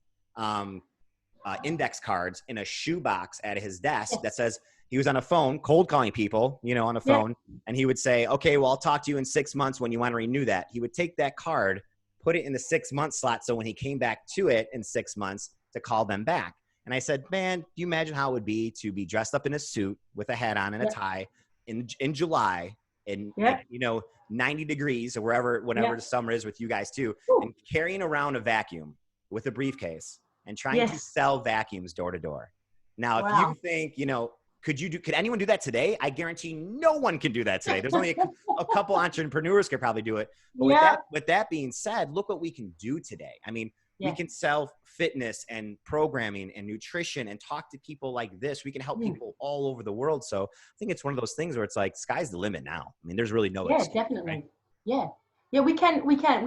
index cards in a shoebox at his desk that says, he was on a phone cold calling people, you know, on a phone. And he would say, okay, well, I'll talk to you in 6 months when you want to renew that. He would take that card, put it in the 6-month slot. So when he came back to it in 6 months, to call them back. And I said, man, do you imagine how it would be to be dressed up in a suit with a hat on and a tie in July in, you know, 90 degrees or whatever the summer is with you guys too, and carrying around a vacuum with a briefcase and trying to sell vacuums door to door. Now, if you think, you know, could anyone do that today? I guarantee no one can do that today. There's only a couple entrepreneurs could probably do it. But with that being said, look what we can do today. I mean, we can sell fitness and programming and nutrition and talk to people like this. We can help people all over the world. So I think it's one of those things where it's like, sky's the limit now. I mean, there's really no excuse, definitely. Right? Yeah, we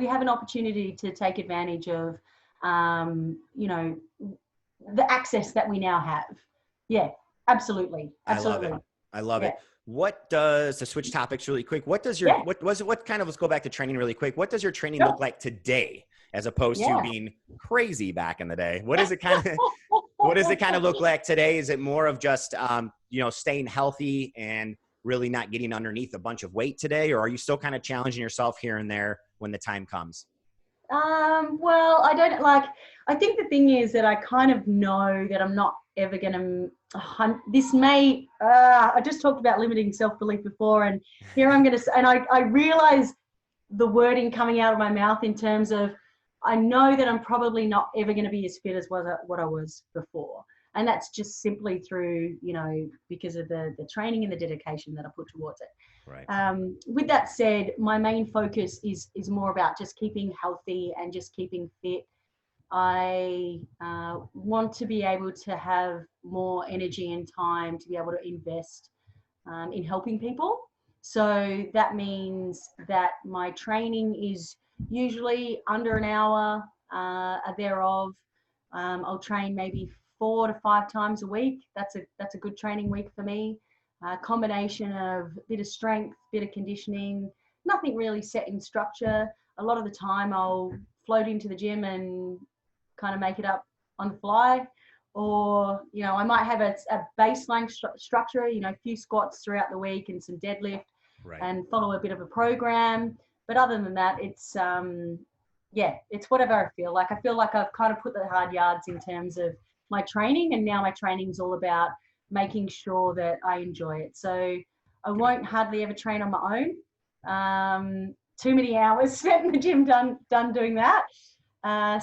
have an opportunity to take advantage of, you know, the access that we now have. Yeah. Absolutely. I love it. What does, to switch topics really quick, what does your, let's go back to training really quick. What does your training look like today as opposed to being crazy back in the day? What does it kind of look like today? Is it more of just, you know, staying healthy and really not getting underneath a bunch of weight today? Or are you still kind of challenging yourself here and there when the time comes? Well, I think the thing is that I kind of know that I'm not ever going to, I just talked about limiting self-belief before, and here I'm going to say, and I realize the wording coming out of my mouth in terms of, I know that I'm probably not ever going to be as fit as what I was before. And that's just simply through, because of the training and the dedication that I put towards it. Right. With that said, my main focus is more about just keeping healthy and just keeping fit. I want to be able to have more energy and time to be able to invest in helping people. So that means that my training is usually under an hour thereof. I'll train maybe 4 to 5 times a week. That's a good training week for me. Combination of a bit of strength, bit of conditioning, nothing really set in structure. A lot of the time I'll float into the gym and kind of make it up on the fly. Or, I might have a baseline structure, a few squats throughout the week and some deadlift, Right. and follow a bit of a program. But other than that, it's whatever I feel like. I feel like I've kind of put the hard yards in terms of my training, and now my training is all about making sure that I enjoy it. So I won't hardly ever train on my own. Too many hours spent in the gym done doing that.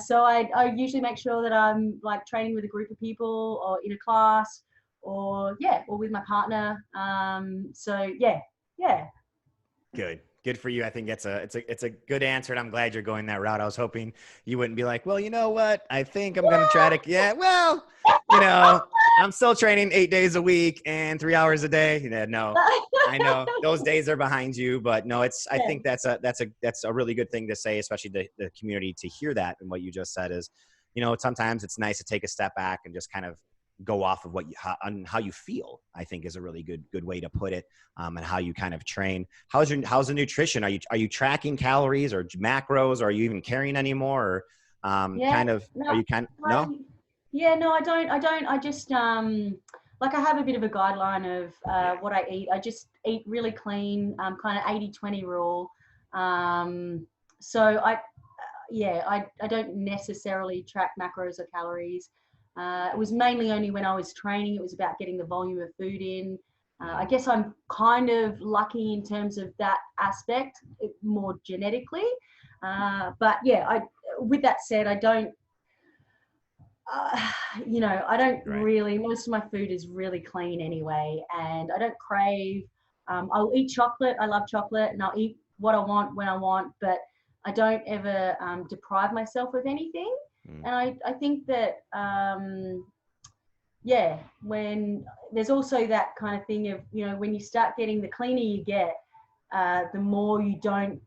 So I usually make sure that I'm like training with a group of people or in a class or with my partner. Good for you. I think it's a good answer, and I'm glad you're going that route. I was hoping you wouldn't be like, well, you know what? I think I'm going to try to, I'm still training 8 days a week and 3 hours a day. No, I know those days are behind you, but no, I think that's a really good thing to say, especially the community to hear that. And what you just said is, sometimes it's nice to take a step back and just kind of go off of how you feel, I think is a really good way to put it, and how you kind of train. How's the nutrition? Are you tracking calories or macros, or are you even caring anymore? Or no? Yeah, no, I don't. I just I have a bit of a guideline of what I eat. I just eat really clean, kind of 80-20 rule. So I don't necessarily track macros or calories. It was mainly only when I was training. It was about getting the volume of food in. I guess I'm kind of lucky in terms of that aspect, more genetically. But yeah, with that said, I don't. I don't really. Most of my food is really clean anyway, and I don't crave. I'll eat chocolate. I love chocolate, and I'll eat what I want when I want, but I don't ever deprive myself of anything. And I think that, when there's also that kind of thing of, when you start getting, the cleaner you get, the more you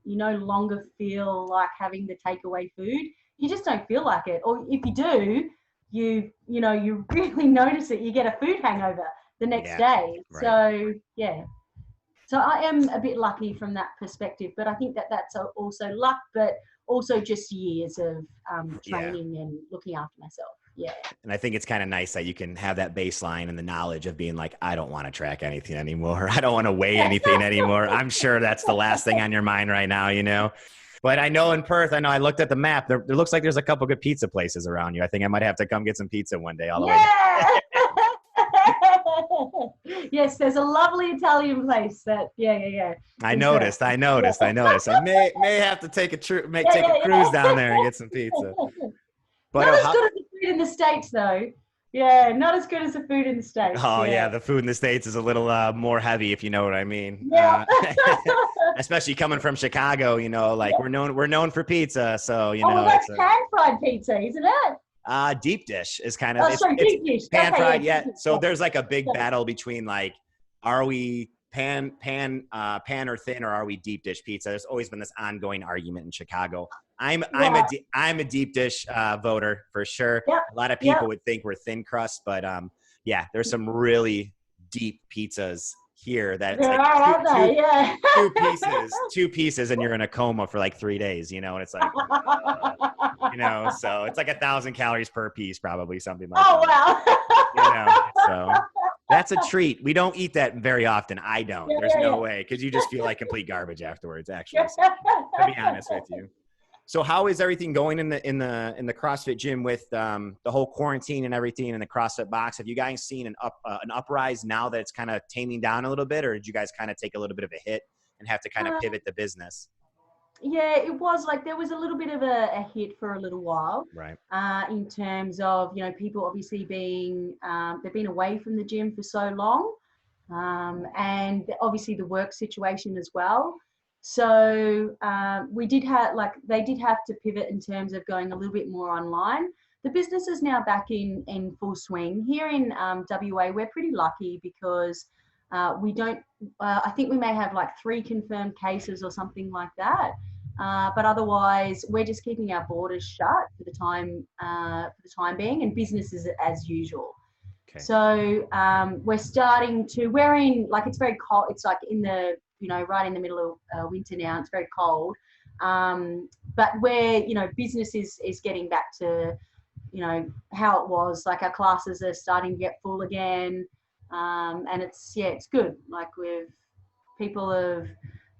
no longer feel like having the takeaway food. You just don't feel like it. Or if you do, you really notice it. You get a food hangover the next day. Right. So, yeah. So I am a bit lucky from that perspective, but I think that that's also luck, but also just years of training and looking after myself. Yeah. And I think it's kind of nice that you can have that baseline and the knowledge of being like, I don't want to track anything anymore. I don't want to weigh anything anymore. I'm sure that's the last thing on your mind right now, But I know in Perth, I looked at the map. There looks like there's a couple good pizza places around you. I think I might have to come get some pizza one day all the way down. Yes, there's a lovely Italian place that, I noticed. I may have to take a cruise down there and get some pizza. But not as good as the food in the States, though. Yeah, not as good as the food in the States. Oh yeah, the food in the States is a little more heavy, if you know what I mean. Yeah. Especially coming from Chicago, we're known for pizza, so that's pan-fried pizza, isn't it? Deep dish is kind of deep dish. Pan fried, So there's like a big battle between like, are we pan or thin, or are we deep dish pizza? There's always been this ongoing argument in Chicago. I'm a deep dish voter for sure. Yep. A lot of people would think we're thin crust, but there's some really deep pizzas here that it's two pieces, and you're in a coma for like 3 days, and it's like, so it's like 1,000 calories per piece, probably something like that. Wow. So that's a treat. We don't eat that very often. I don't. There's no way, because you just feel like complete garbage afterwards, actually. So, to be honest with you. So how is everything going in the CrossFit gym with the whole quarantine and everything in the CrossFit box? Have you guys seen an uprise now that it's kind of taming down a little bit, or did you guys kind of take a little bit of a hit and have to kind of pivot the business? Yeah, it was like there was a little bit of a hit for a little while, Right. in terms of, people obviously being, they've been away from the gym for so long, and obviously the work situation as well. So we did have, like, they did have to pivot in terms of going a little bit more online. The business is now back in full swing. Here in WA, we're pretty lucky because we don't, I think we may have like 3 confirmed cases or something like that. But otherwise, we're just keeping our borders shut for the time being, and business is as usual. Okay. So we're in, like, it's very cold. It's like in the, right in the middle of winter now. It's very cold. But business is getting back to, how it was. Like, our classes are starting to get full again. And it's good. Like, people have,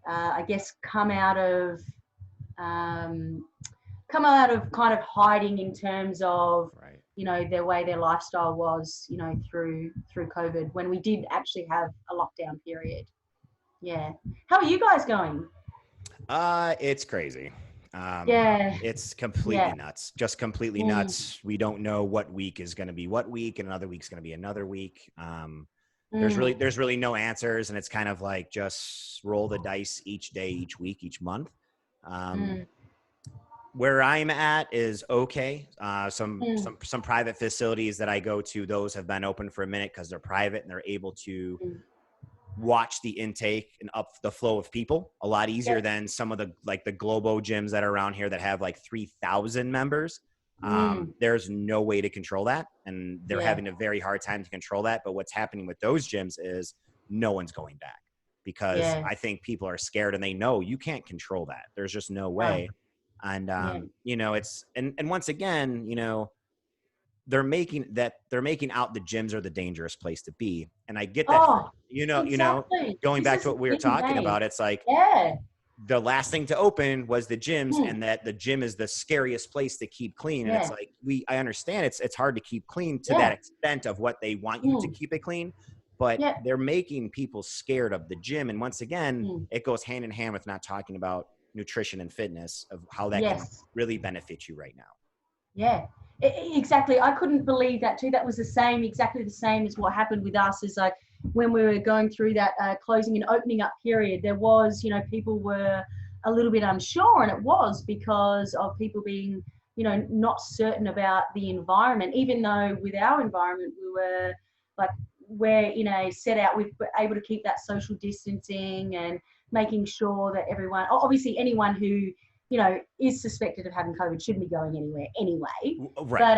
I guess, come out of kind of hiding in terms of, Right. their way their lifestyle was, through COVID, when we did actually have a lockdown period. Yeah. How are you guys going? It's crazy. Yeah. It's completely Yeah. nuts, just completely Mm, nuts. We don't know what week is going to be what week, and another week's going to be another week. mm, There's really no answers, and it's kind of like just roll the dice each day, each week, each month. Um, mm, where I'm at is okay. mm, Some private facilities that I go to, those have been open for a minute because they're private and they're able to mm. watch the intake and up the flow of people a lot easier Yep. than some of the, like, the Globo gyms that are around here that have like 3,000 members. Mm, There's no way to control that, and they're yeah. having a very hard time to control that. But what's happening with those gyms is no one's going back because Yeah. I think people are scared and they know you can't control that. There's just no No. way. And Yeah. it's and once again, they're making out the gyms are the dangerous place to be, and I get that. For Oh, exactly. going This back is to the what we were yin and talking yang. about, it's like Yeah. the last thing to open was the gyms, Mm, and that the gym is the scariest place to keep clean. And it's yeah. like, I understand it's hard to keep clean to that Yeah. extent of what they want you to Mm, keep it clean, but yeah. they're making people scared of the gym. And once again, Mm, it goes hand in hand with not talking about nutrition and fitness, of how that can yes. really benefit you right now. Yeah, exactly. I couldn't believe that too. That was exactly the same as what happened with us. Is like when we were going through that closing and opening up period, there was, people were a little bit unsure, and it was because of people being, not certain about the environment. Even though with our environment, we were like, we're in a set out, we're able to keep that social distancing and making sure that everyone, obviously anyone who is suspected of having COVID shouldn't be going anywhere anyway. Right. But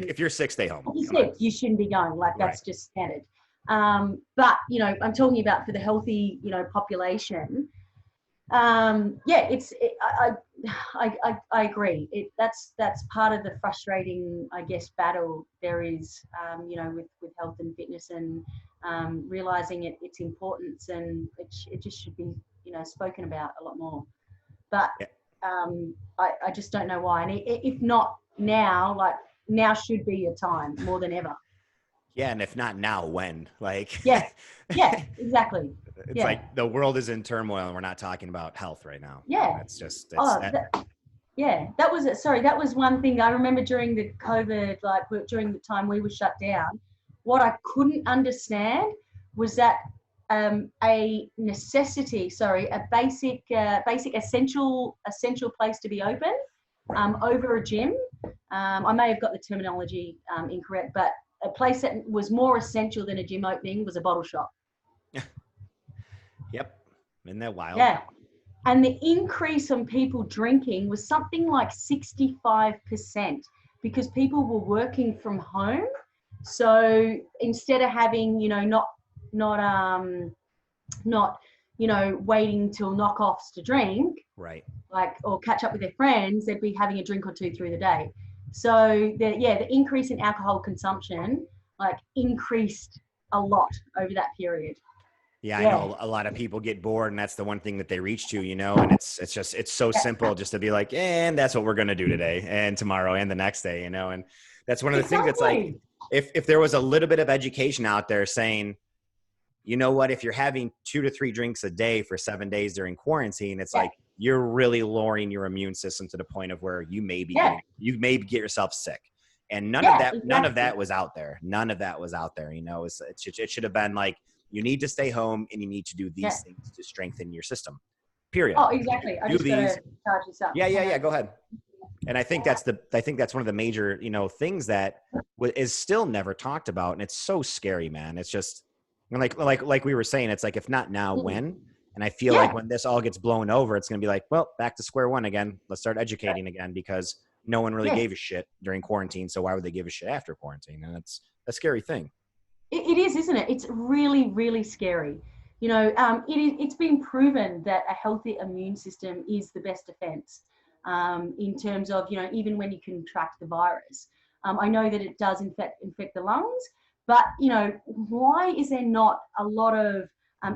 If you're sick, stay home. if you're Come on. sick, you shouldn't be going. Like, Right. that's just standard. But I'm talking about for the healthy, population. Yeah, I agree. That's part of the frustrating, I guess, battle there is, with health and fitness, and realizing its importance, and it just should be, spoken about a lot more. But Yeah. I just don't know why. And if not now, like, now should be your time more than ever. Yeah. And if not now, when? Like, Yeah, yeah, exactly. it's Yeah, like the world is in turmoil and we're not talking about health right now. yeah. Yeah, that was it. Sorry, that was one thing I remember during the COVID, like during the time we were shut down. What I couldn't understand was that a basic essential place to be open, over a gym. I may have got the terminology incorrect, but a place that was more essential than a gym opening was a bottle shop. Yep. Isn't that wild? Yeah. And the increase on people drinking was something like 65%, because people were working from home. So instead of having, not waiting till knockoffs to drink, Right. like, or catch up with their friends, they'd be having a drink or two through the day. So the increase in alcohol consumption, like, increased a lot over that period. Yeah, I know a lot of people get bored, and that's the one thing that they reach to, and it's so simple just to be like, and that's what we're going to do today and tomorrow and the next day, and that's one of the things that's like, if there was a little bit of education out there saying, you know what, if you're having 2 to 3 drinks a day for 7 days during quarantine, it's like, you're really lowering your immune system to the point of where you may be you may get yourself sick. And none of that was out there. None of that was out there. You know, it should have been like, you need to stay home and you need to do these things to strengthen your system. Period. Oh, exactly. I just gotta charge this up. Yeah. Go ahead. And I think that's one of the major, you know, things that is still never talked about. And it's so scary, man. It's just like we were saying, it's like, if not now, when? And I feel like when this all gets blown over, it's going to be like, well, back to square one again. Let's start educating again, because no one really gave a shit during quarantine. So why would they give a shit after quarantine? And it's a scary thing. It is, isn't it? It's really, really scary. You know, it's been proven that a healthy immune system is the best defense in terms of, you know, even when you contract the virus. I know that it does infect the lungs, but, you know, why is there not a lot of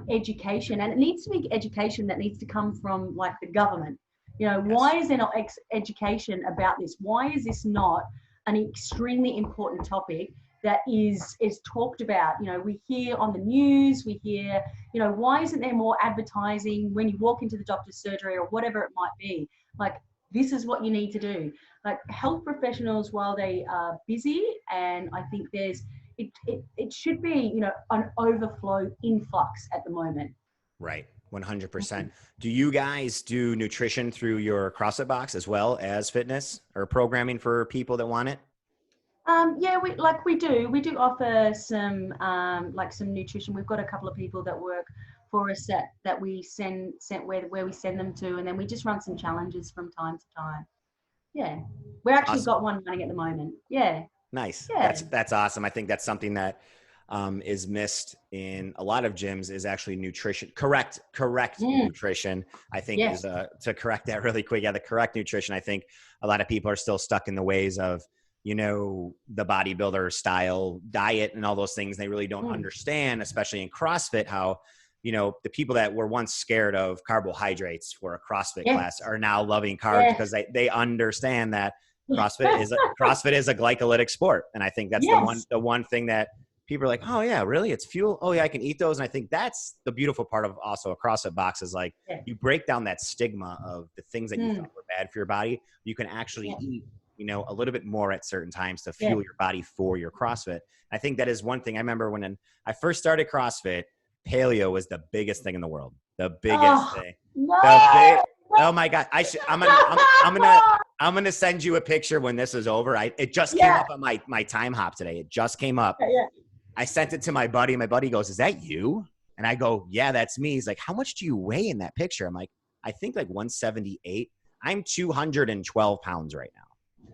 education? And it needs to be education that needs to come from like the government. You know, why is there not education about this? Why is this not an extremely important topic that is talked about? You know, we hear on the news, we hear, you know, why isn't there more advertising when you walk into the doctor's surgery or whatever it might be? Like, this is what you need to do. Like, health professionals, while they are busy, and I think it should be, you know, an overflow influx at the moment. Right. 100%. Do you guys do nutrition through your CrossFit box as well as fitness or programming for people that want it? Yeah, we do offer some some nutrition. We've got a couple of people that work for us that we send where we send them to, and then we just run some challenges from time to time. Yeah, we actually got one running at the moment. Yeah. Nice. Yeah. That's awesome. I think that's something that is missed in a lot of gyms, is actually nutrition. Correct nutrition, I think, is to correct that really quick. Yeah, the correct nutrition. I think a lot of people are still stuck in the ways of, you know, the bodybuilder style diet and all those things. They really don't understand, especially in CrossFit, how, you know, the people that were once scared of carbohydrates for a CrossFit class are now loving carbs because they understand that CrossFit is a glycolytic sport. And I think that's the one thing that people are like, oh yeah, really? It's fuel. Oh yeah, I can eat those. And I think that's the beautiful part of also a CrossFit box, is like, you break down that stigma of the things that you thought were bad for your body. You can actually eat, you know, a little bit more at certain times to fuel your body for your CrossFit. I think that is one thing. I remember when I first started CrossFit, paleo was the biggest thing in the world. The biggest thing. No. Oh my God. I'm gonna send you a picture when this is over. It just came up on my time hop today. It just came up. I sent it to my buddy. My buddy goes, "Is that you?" And I go, "Yeah, that's me." He's like, "How much do you weigh in that picture?" I'm like, "I think like 178. I'm 212 pounds right now."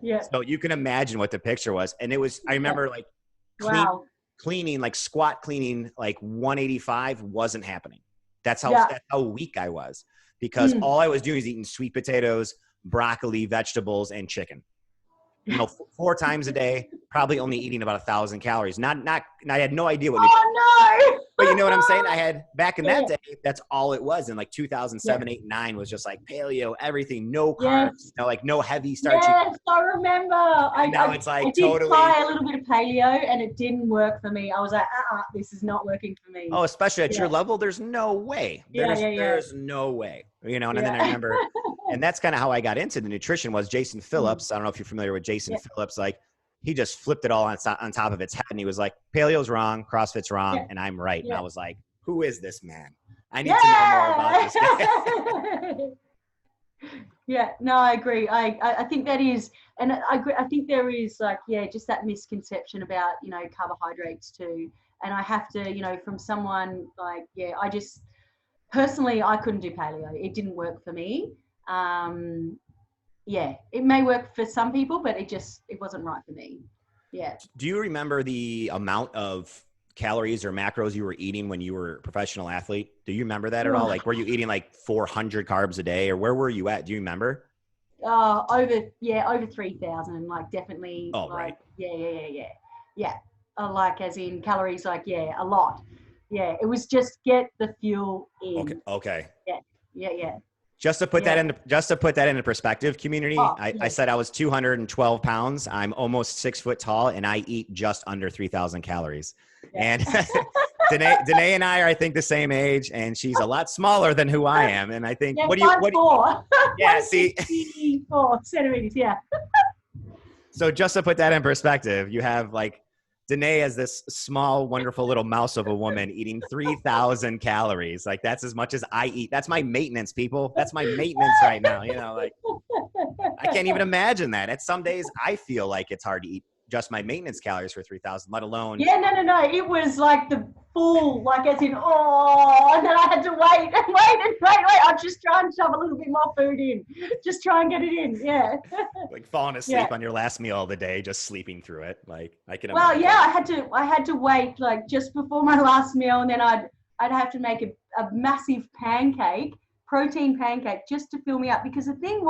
Yeah. So you can imagine what the picture was. And it was, I remember like cleaning, like squat cleaning, like 185 wasn't happening. That's how weak I was, because all I was doing is eating sweet potatoes, broccoli, vegetables, and chicken. You know, 4 times a day, probably only eating about 1,000 calories. I had no idea what nutrition. But you know what I'm saying? I had, back in that day, that's all it was. In like 2007, 8, 9 was just like paleo, everything, no carbs, no heavy starchy. Yes, I remember. It's like, I did try a little bit of paleo and it didn't work for me. I was like, this is not working for me. Oh, especially at your level, there's no way. There's no way. You know, and then I remember, and that's kind of how I got into the nutrition, was Jason Phillips. I don't know if you're familiar with Jason Phillips. Like, he just flipped it all on top of its head. And he was like, paleo's wrong, CrossFit's wrong, and I'm right. And I was like, who is this man? I need to know more about this guy. Yeah, no, I agree. I think that is, and I agree. I think there is like, just that misconception about, you know, carbohydrates too. And I have to, you know, from someone like, I just, personally, I couldn't do paleo. It didn't work for me. It may work for some people, but it wasn't right for me. Yeah. Do you remember the amount of calories or macros you were eating when you were a professional athlete? Do you remember that at all? Like, were you eating like 400 carbs a day, or where were you at? Do you remember? Over 3,000, like, definitely. Oh, like, right. Yeah. Like, as in calories, like, a lot. Yeah. It was just get the fuel in. Okay. Yeah. Just to put that into perspective, community, I said I was 212 pounds. I'm almost 6 foot tall, and I eat just under 3,000 calories. And Denae and I are, I think, the same age, and she's a lot smaller than who I am. And I think, Yeah, what do you, 5'4". yeah, see, 164 centimeters. Yeah. so just to put that in perspective, you have like Denae as this small, wonderful little mouse of a woman eating 3,000 calories. Like that's as much as I eat. That's my maintenance, people. That's my maintenance right now. You know, like I can't even imagine that. At some days, I feel like it's hard to eat just my maintenance calories for 3,000, let alone. Yeah, no. It was like the full, like as in, oh, and then I had to wait and wait. I'd just try and shove a little bit more food in. Just try and get it in. Yeah. Like falling asleep on your last meal of the day, just sleeping through it. Like I can imagine. Well, yeah, I had to wait like just before my last meal, and then I'd have to make a massive protein pancake, just to fill me up. Because the thing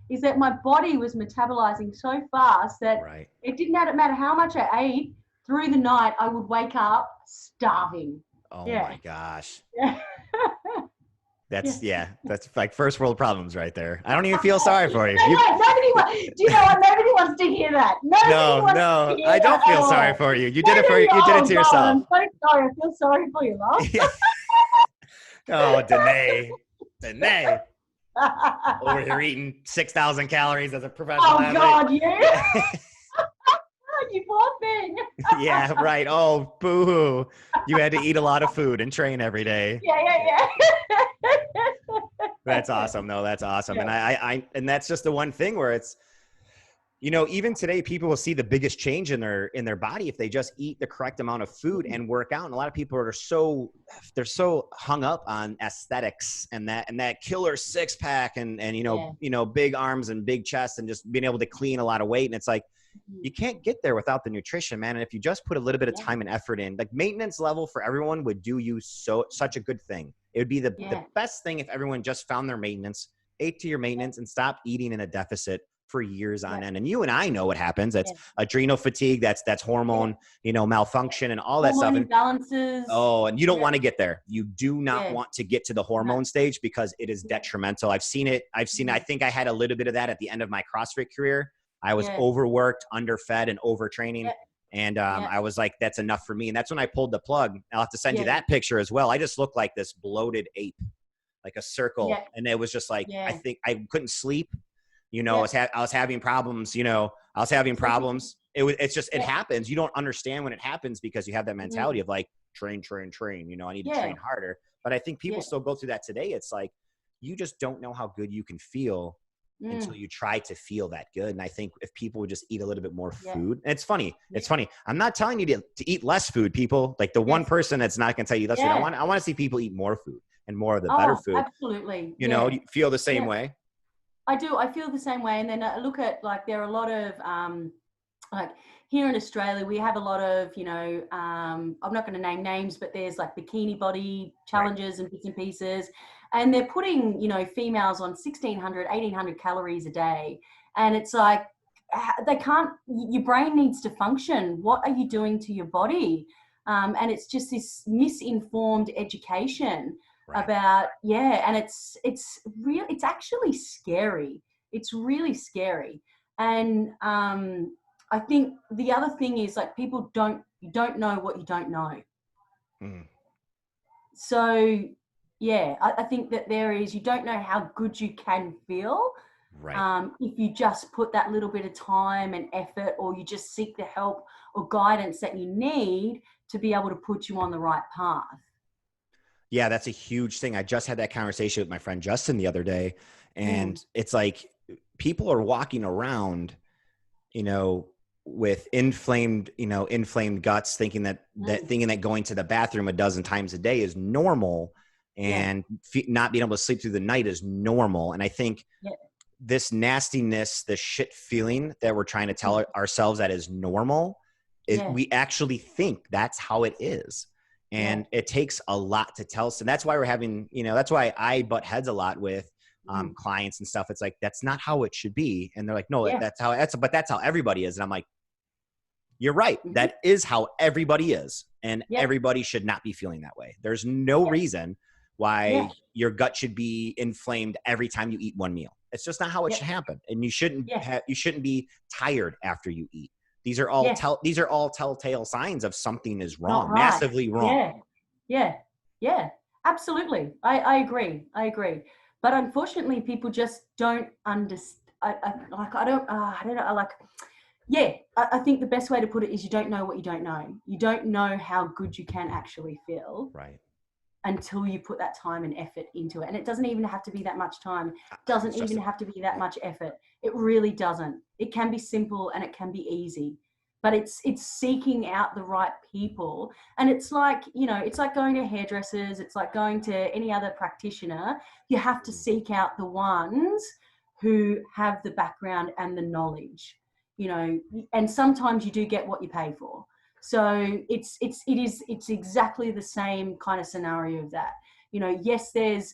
is that my body was metabolizing so fast that it didn't matter how much I ate through the night. I would wake up starving. Oh my gosh. Yeah. That's like first world problems right there. I don't even feel sorry for you. Do you know what? Nobody wants to hear that. No, I don't feel sorry for you. You did it to yourself. I'm so sorry. I feel sorry for you, love. Yeah. Oh, Denae. Over here eating 6,000 calories as a professional athlete. God, yeah. You poor thing. Yeah, right. Oh, boo-hoo. You had to eat a lot of food and train every day. Yeah. That's awesome. No, that's awesome. Yeah. And that's just the one thing where it's, you know, even today, people will see the biggest change in their body if they just eat the correct amount of food and work out. And a lot of people are they're so hung up on aesthetics and that killer six pack and big arms and big chest and just being able to clean a lot of weight. And it's like, you can't get there without the nutrition, man. And if you just put a little bit of time and effort in, like maintenance level for everyone would do you such a good thing. It would be the best thing if everyone just found their maintenance, ate to your maintenance, and stopped eating in a deficit for years on end. And you and I know what happens. That's adrenal fatigue. That's hormone, malfunction and all that stuff. Imbalances. Oh, and you don't want to get there. You do not want to get to the hormone stage because it is detrimental. I've seen it. I think I had a little bit of that at the end of my CrossFit career. I was overworked, underfed, and overtraining. And I was like, that's enough for me. And that's when I pulled the plug. I'll have to send you that picture as well. I just looked like this bloated ape, like a circle. Yeah. And it was just like, I think I couldn't sleep. I was having problems, It happens. You don't understand when it happens because you have that mentality of like, train. I need to train harder. But I think people still go through that today. It's like, you just don't know how good you can feel until you try to feel that good. And I think if people would just eat a little bit more food, and it's funny. I'm not telling you to eat less food, people. Like the one person that's not going to tell you less food. I want to see people eat more food and more of the better food. Absolutely. You feel the same way? I do. I feel the same way. And then I look at like, there are a lot of, like here in Australia, we have a lot of, I'm not going to name names, but there's like bikini body challenges and bits and pieces. And they're putting, females on 1,600, 1,800 calories a day. And it's like, your brain needs to function. What are you doing to your body? And it's just this misinformed education about, and it's actually scary. It's really scary. And I think the other thing is like, you don't know what you don't know. So I think that you don't know how good you can feel if you just put that little bit of time and effort, or you just seek the help or guidance that you need to be able to put you on the right path. Yeah, that's a huge thing. I just had that conversation with my friend Justin the other day, and it's like people are walking around, with inflamed guts, thinking that going to the bathroom a dozen times a day is normal. And not being able to sleep through the night is normal. And I think this nastiness, the shit feeling that we're trying to tell ourselves that is normal, we actually think that's how it is. And it takes a lot to tell us. And that's why we're having, that's why I butt heads a lot with clients and stuff. It's like, that's not how it should be. And they're like, no, that's how everybody is. And I'm like, you're right. That is how everybody is. And everybody should not be feeling that way. There's no reason why your gut should be inflamed every time you eat one meal. It's just not how it should happen. And you shouldn't be tired after you eat. These are all these are all telltale signs of something is wrong, Not right. massively wrong. Yeah, absolutely. I agree. But unfortunately, people just don't understand. I don't know. I think the best way to put it is you don't know what you don't know. You don't know how good you can actually feel. Right. Until you put that time and effort into it. And it doesn't even have to be that much time. It doesn't even have to be that much effort. It really doesn't. It can be simple and it can be easy. But it's seeking out the right people. And it's like, it's like going to hairdressers. It's like going to any other practitioner. You have to seek out the ones who have the background and the knowledge, and sometimes you do get what you pay for. So it's exactly the same kind of scenario of that. Yes, there's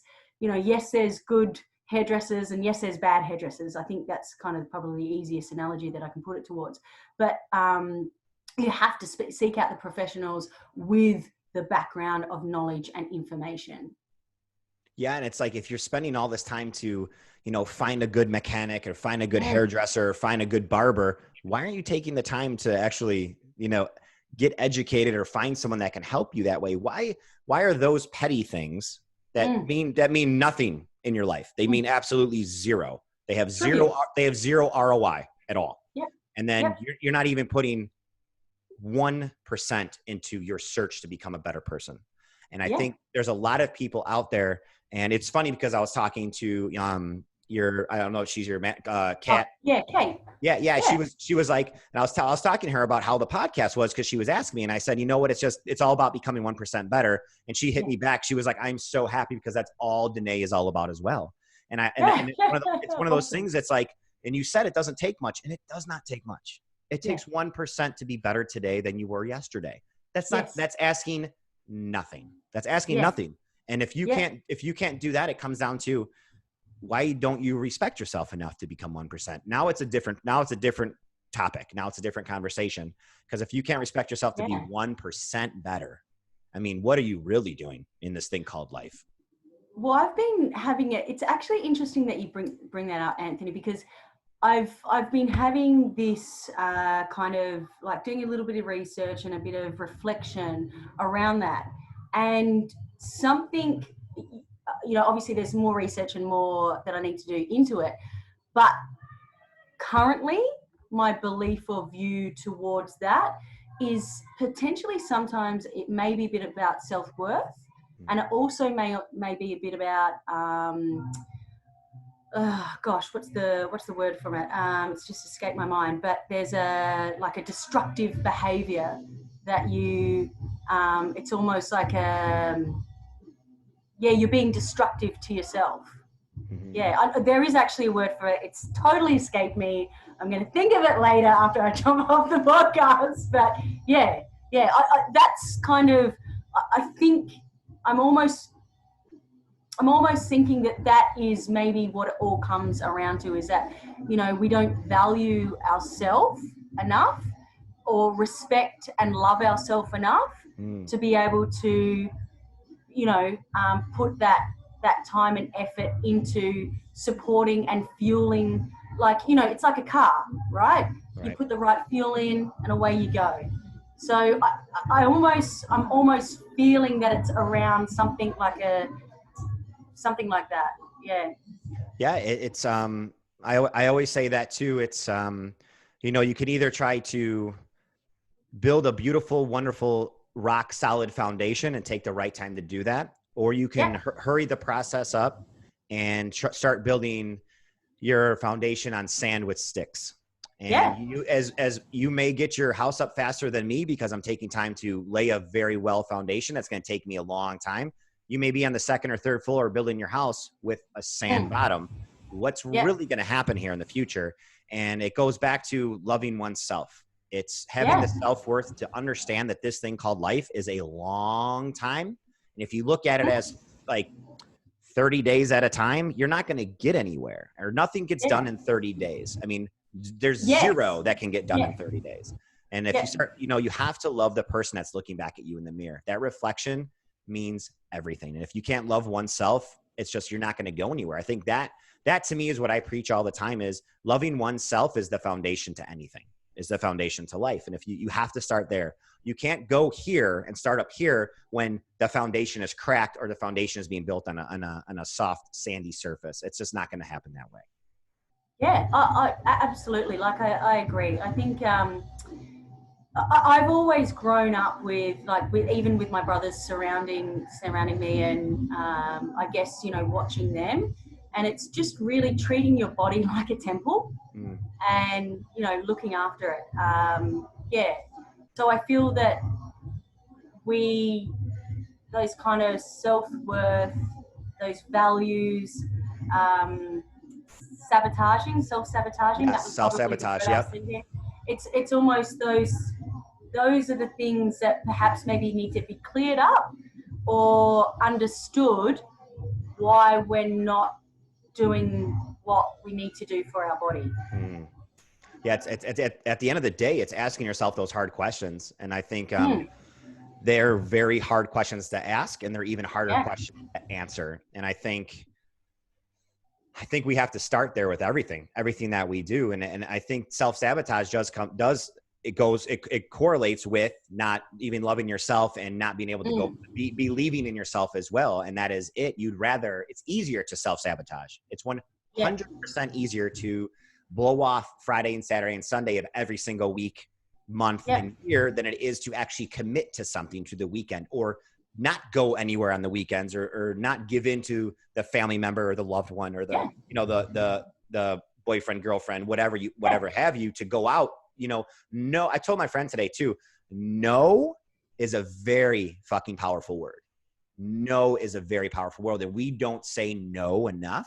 good hairdressers and yes, there's bad hairdressers. I think that's kind of probably the easiest analogy that I can put it towards. But you have to seek out the professionals with the background of knowledge and information. Yeah. And it's like, if you're spending all this time to, find a good mechanic or find a good hairdresser or find a good barber, why aren't you taking the time to actually, get educated or find someone that can help you that way? Why are those petty things that mean nothing in your life? They mean absolutely zero. They have zero ROI at all. Yeah. And then you're not even putting 1% into your search to become a better person. And I think there's a lot of people out there, and it's funny because I was talking to I don't know if she's your Kat. Kate. Yeah. She was like, and I was talking to her about how the podcast was, because she was asking me, and I said, you know what? It's all about becoming 1% better. And she hit me back. She was like, I'm so happy because that's all Denae is all about as well. And it's one of those things that's like, and you said it doesn't take much, and it does not take much. It takes 1% to be better today than you were yesterday. That's asking nothing. That's asking nothing. And if you can't do that, it comes down to, why don't you respect yourself enough to become 1%? Now it's a different topic. Now it's a different conversation. Because if you can't respect yourself to be 1% better, I mean, what are you really doing in this thing called life? Well, I've been having it. It's actually interesting that you bring that up, Anthony, because I've been having this kind of like doing a little bit of research and a bit of reflection around that. And something, obviously there's more research and more that I need to do into it. But currently, my belief or view towards that is potentially sometimes it may be a bit about self-worth, and it also may be a bit about what's the word from it? It's just escaped my mind. But there's a destructive behavior that you. It's almost like you're being destructive to yourself. Mm-hmm. There is actually a word for it. It's totally escaped me. I'm going to think of it later after I jump off the podcast. But that's kind of. I think I'm almost thinking that is maybe what it all comes around to, is that, we don't value ourselves enough or respect and love ourselves enough to be able to, put that time and effort into supporting and fueling. It's like a car, right? You put the right fuel in and away you go. So I'm almost feeling that it's around something like that. Yeah. It's I always say that too. It's you can either try to build a beautiful, wonderful, rock solid foundation and take the right time to do that, or you can hurry the process up and start building your foundation on sand with sticks. And you, as you may get your house up faster than me because I'm taking time to lay a very well foundation. That's going to take me a long time. You may be on the second or third floor building your house with a sand bottom. What's really going to happen here in the future? And it goes back to loving oneself. It's having the self-worth to understand that this thing called life is a long time. And if you look at it as like 30 days at a time, you're not going to get anywhere, or nothing gets done in 30 days. I mean, there's zero that can get done in 30 days. And if you start, you have to love the person that's looking back at you in the mirror. That reflection means everything. And if you can't love oneself, it's just, you're not going to go anywhere. I think that to me is what I preach all the time, is loving oneself is the foundation to anything. is the foundation to life. And if you have to start there. You can't go here and start up here when the foundation is cracked or the foundation is being built on a soft, sandy surface. It's just not going to happen that way. Yeah, I absolutely. Like, I agree. I think I've always grown up with, like, even with my brothers surrounding me, and I guess, you know, watching them, and it's just really treating your body like a temple, and, you know, looking after it. Yeah. So I feel that those kind of self-worth, those values, self-sabotaging. Yeah, That was self-sabotage. Yep. It's almost those are the things that perhaps maybe need to be cleared up or understood, why we're not doing what we need to do for our body. Yeah, it's at the end of the day, it's asking yourself those hard questions. And I think they're very hard questions to ask, and they're even harder questions to answer. And I think we have to start there with everything that we do. And I think self-sabotage it correlates with not even loving yourself and not being able to go believing in yourself as well. And that is it. It's easier to self-sabotage. It's 100% easier to blow off Friday and Saturday and Sunday of every single week, month, and year than it is to actually commit to something to the weekend, or not go anywhere on the weekends, or not give in to the family member or the loved one, or the, you know, the boyfriend, girlfriend, whatever have you, to go out. You know, no, I told my friend today too, no is a very fucking powerful word. No is a very powerful word, and we don't say no enough.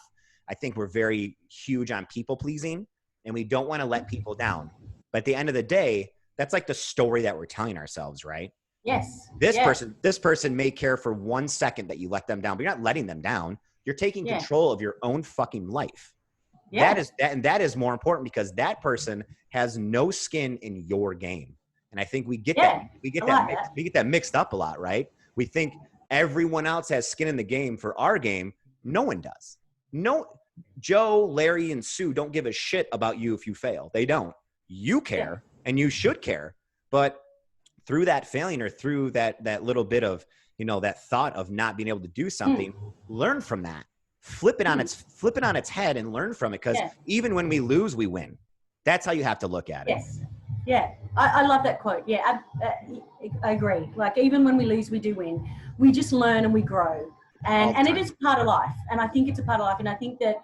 I think we're very huge on people pleasing, and we don't want to let people down. But at the end of the day, that's like the story that we're telling ourselves, right? Yes. This person may care for 1 second that you let them down, but you're not letting them down. You're taking control of your own fucking life. That is more important, because that person has no skin in your game. And I think we get that mixed up a lot, right? We think everyone else has skin in the game for our game. No one does. No, Joe, Larry, and Sue don't give a shit about you if you fail. They don't. You care, and you should care. But through that failing, or through that little bit of, you know, that thought of not being able to do something, learn from that. Flip it on its head and learn from it. Because even when we lose, we win. That's how you have to look at it. Yes. Yeah. I love that quote. Yeah. I agree. Like, even when we lose, we do win. We just learn and we grow. And it is part of life. And I think it's a part of life. And I think that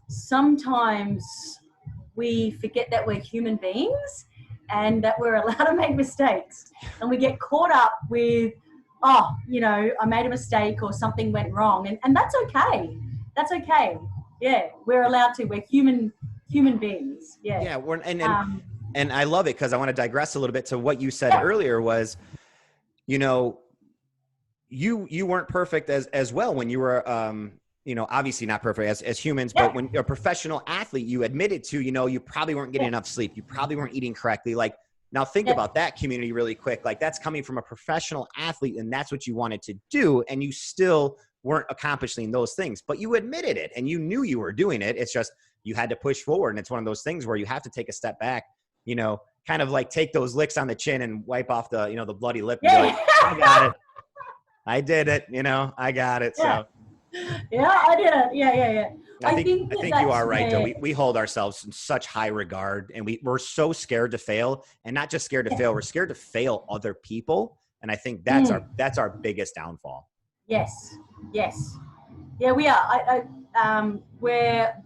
sometimes we forget that we're human beings and that we're allowed to make mistakes. And we get caught up with, oh, you know, I made a mistake or something went wrong. And that's okay. That's okay. Yeah, we're allowed to. We're human beings. Yeah. Yeah. And I love it, because I want to digress a little bit to what you said earlier was, you know, you weren't perfect as well when you were, you know, obviously not perfect as humans, but when you're a professional athlete, you admitted to, you know, you probably weren't getting enough sleep. You probably weren't eating correctly. Like, now think about that community really quick. Like, that's coming from a professional athlete, and that's what you wanted to do. And you still weren't accomplishing those things, but you admitted it and you knew you were doing it. It's just, you had to push forward. And it's one of those things where you have to take a step back, you know, kind of like take those licks on the chin and wipe off the, you know, the bloody lip. And be like, I got it. I did it. You know, I got it. So yeah, I did it. Yeah. I think you are right, though. We hold ourselves in such high regard, and we're so scared to fail, and not just scared to fail. We're scared to fail other people. And I think that's our biggest downfall. Yes. Yeah, we are. Where,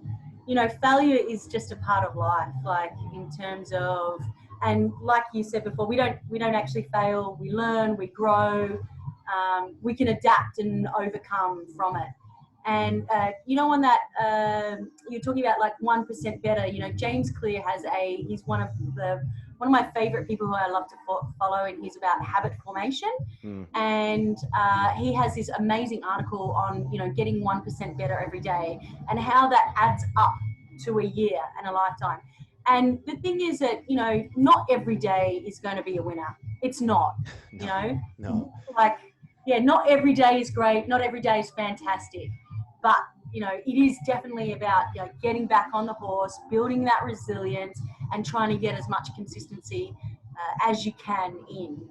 you know, failure is just a part of life, like, in terms of, and like you said before, we don't actually fail. We learn, we grow, we can adapt and overcome from it. And you know, on that, you're talking about like 1% better. You know, James Clear he's one of my favorite people who I love to follow, and he's about habit formation. And he has this amazing article on, you know, getting 1% better every day, and how that adds up to a year and a lifetime. And the thing is that, you know, not every day is going to be a winner. It's not, you know. No. Like, yeah, not every day is great. Not every day is fantastic. But, you know, it is definitely about, you know, getting back on the horse, building that resilience, and trying to get as much consistency as you can in.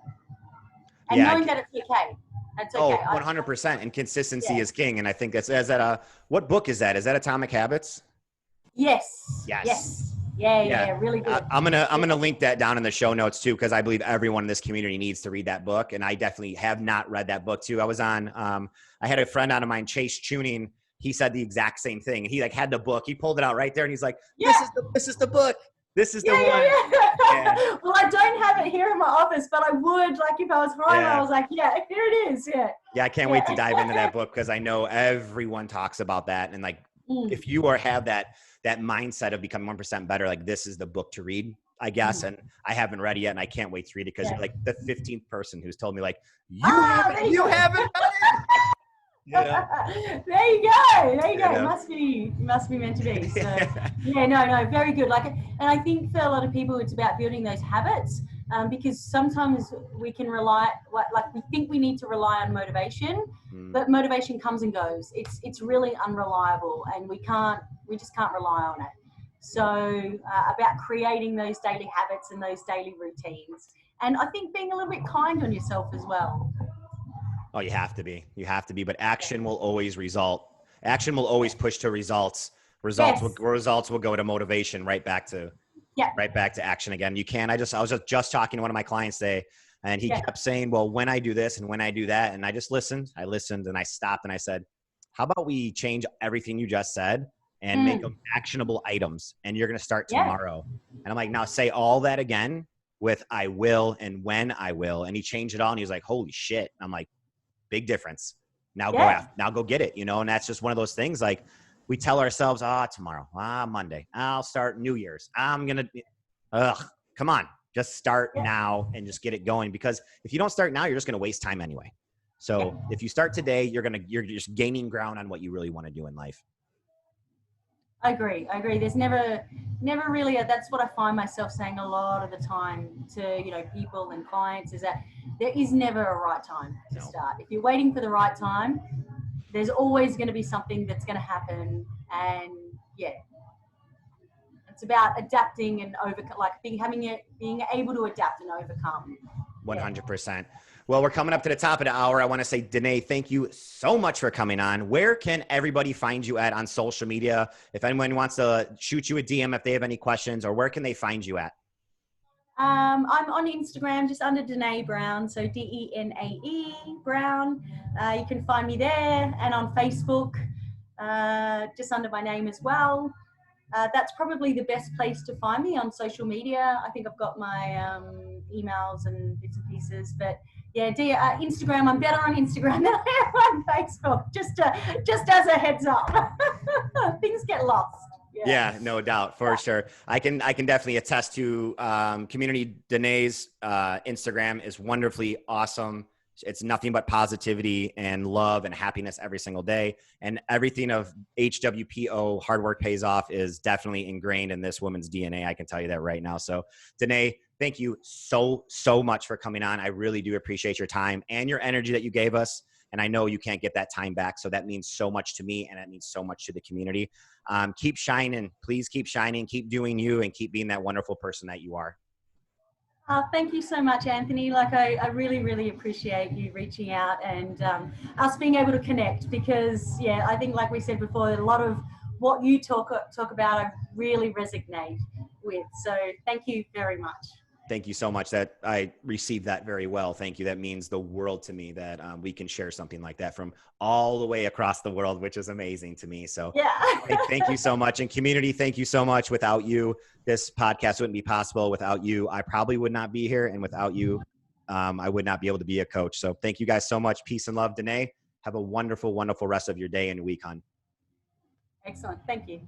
And Yeah. knowing that it's okay. That's okay. 100%. And consistency Yeah. is king. And I think is that what book is that? Is that Atomic Habits? Yes. Yes. Yes. Yeah, really good. I'm gonna link that down in the show notes too, because I believe everyone in this community needs to read that book, and I definitely have not read that book too. I was on, I had a friend out of mine, Chase Tuning. He said the exact same thing. He like had the book. He pulled it out right there, and he's like, "This is the book. This is the one." Yeah. Well, I don't have it here in my office, but I would, like, if I was home, I was like, yeah, here it is. Yeah, I can't wait to dive into that book, because I know everyone talks about that, and like, if you have that mindset of becoming 1% better, like, this is the book to read, I guess. And I haven't read it yet, and I can't wait to read it, because you're like the 15th person who's told me, like, you haven't done it. You know? There you go. It must be meant to be. So no, very good. Like, and I think for a lot of people, it's about building those habits, because sometimes we can we think we need to rely on motivation, but motivation comes and goes. It's really unreliable, and we just can't rely on it. So about creating those daily habits and those daily routines, and I think being a little bit kind on yourself as well. Oh, you have to be, but action will always result. Action will always push to results. Results will go to motivation, right back to action again. You can. I was just talking to one of my clients today, and he kept saying, well, when I do this and when I do that, and I just listened, and I stopped, and I said, how about we change everything you just said and make them actionable items, and you're going to start tomorrow. And I'm like, now say all that again with I will and when I will. And he changed it all, and he was like, holy shit. And I'm like, big difference. Now go get it, and that's just one of those things. Like, we tell ourselves, tomorrow, Monday, I'll start New Year's. Come on, just start now and just get it going. Because if you don't start now, you're just going to waste time anyway. So if you start today, you're just gaining ground on what you really want to do in life. I agree. There's never really that's what I find myself saying a lot of the time to, people and clients, is that there is never a right time to start. If you're waiting for the right time, there's always going to be something that's going to happen. And it's about adapting and being able to adapt and overcome. 100%. Well, we're coming up to the top of the hour. I want to say, Denae, thank you so much for coming on. Where can everybody find you on social media? If anyone wants to shoot you a DM if they have any questions, or where can they find you at? I'm on Instagram, just under Denae Brown, so DENAE Brown. You can find me there, and on Facebook, just under my name as well. That's probably the best place to find me on social media. I think I've got my emails and bits and pieces, but Instagram. I'm better on Instagram than I am on Facebook. Just as a heads up, things get lost. Yeah, no doubt, for sure. I can definitely attest to Community Denae's Instagram is wonderfully awesome. It's nothing but positivity and love and happiness every single day. And everything of HWPO, hard work pays off, is definitely ingrained in this woman's DNA. I can tell you that right now. So, Denae, thank you so much for coming on. I really do appreciate your time and your energy that you gave us. And I know you can't get that time back. So that means so much to me, and that means so much to the community. Keep shining. Please keep shining. Keep doing you, and keep being that wonderful person that you are. Thank you so much, Anthony. Like, I really, really appreciate you reaching out and us being able to connect, because, I think, like we said before, a lot of what you talk about, I really resonate with. So thank you very much. Thank you so much. That I received that very well. Thank you. That means the world to me that we can share something like that from all the way across the world, which is amazing to me. So thank you so much. And community, thank you so much. Without you, this podcast wouldn't be possible. Without you, I probably would not be here. And without you, I would not be able to be a coach. So thank you guys so much. Peace and love, Denae. Have a wonderful, wonderful rest of your day and week, hon. Excellent. Thank you.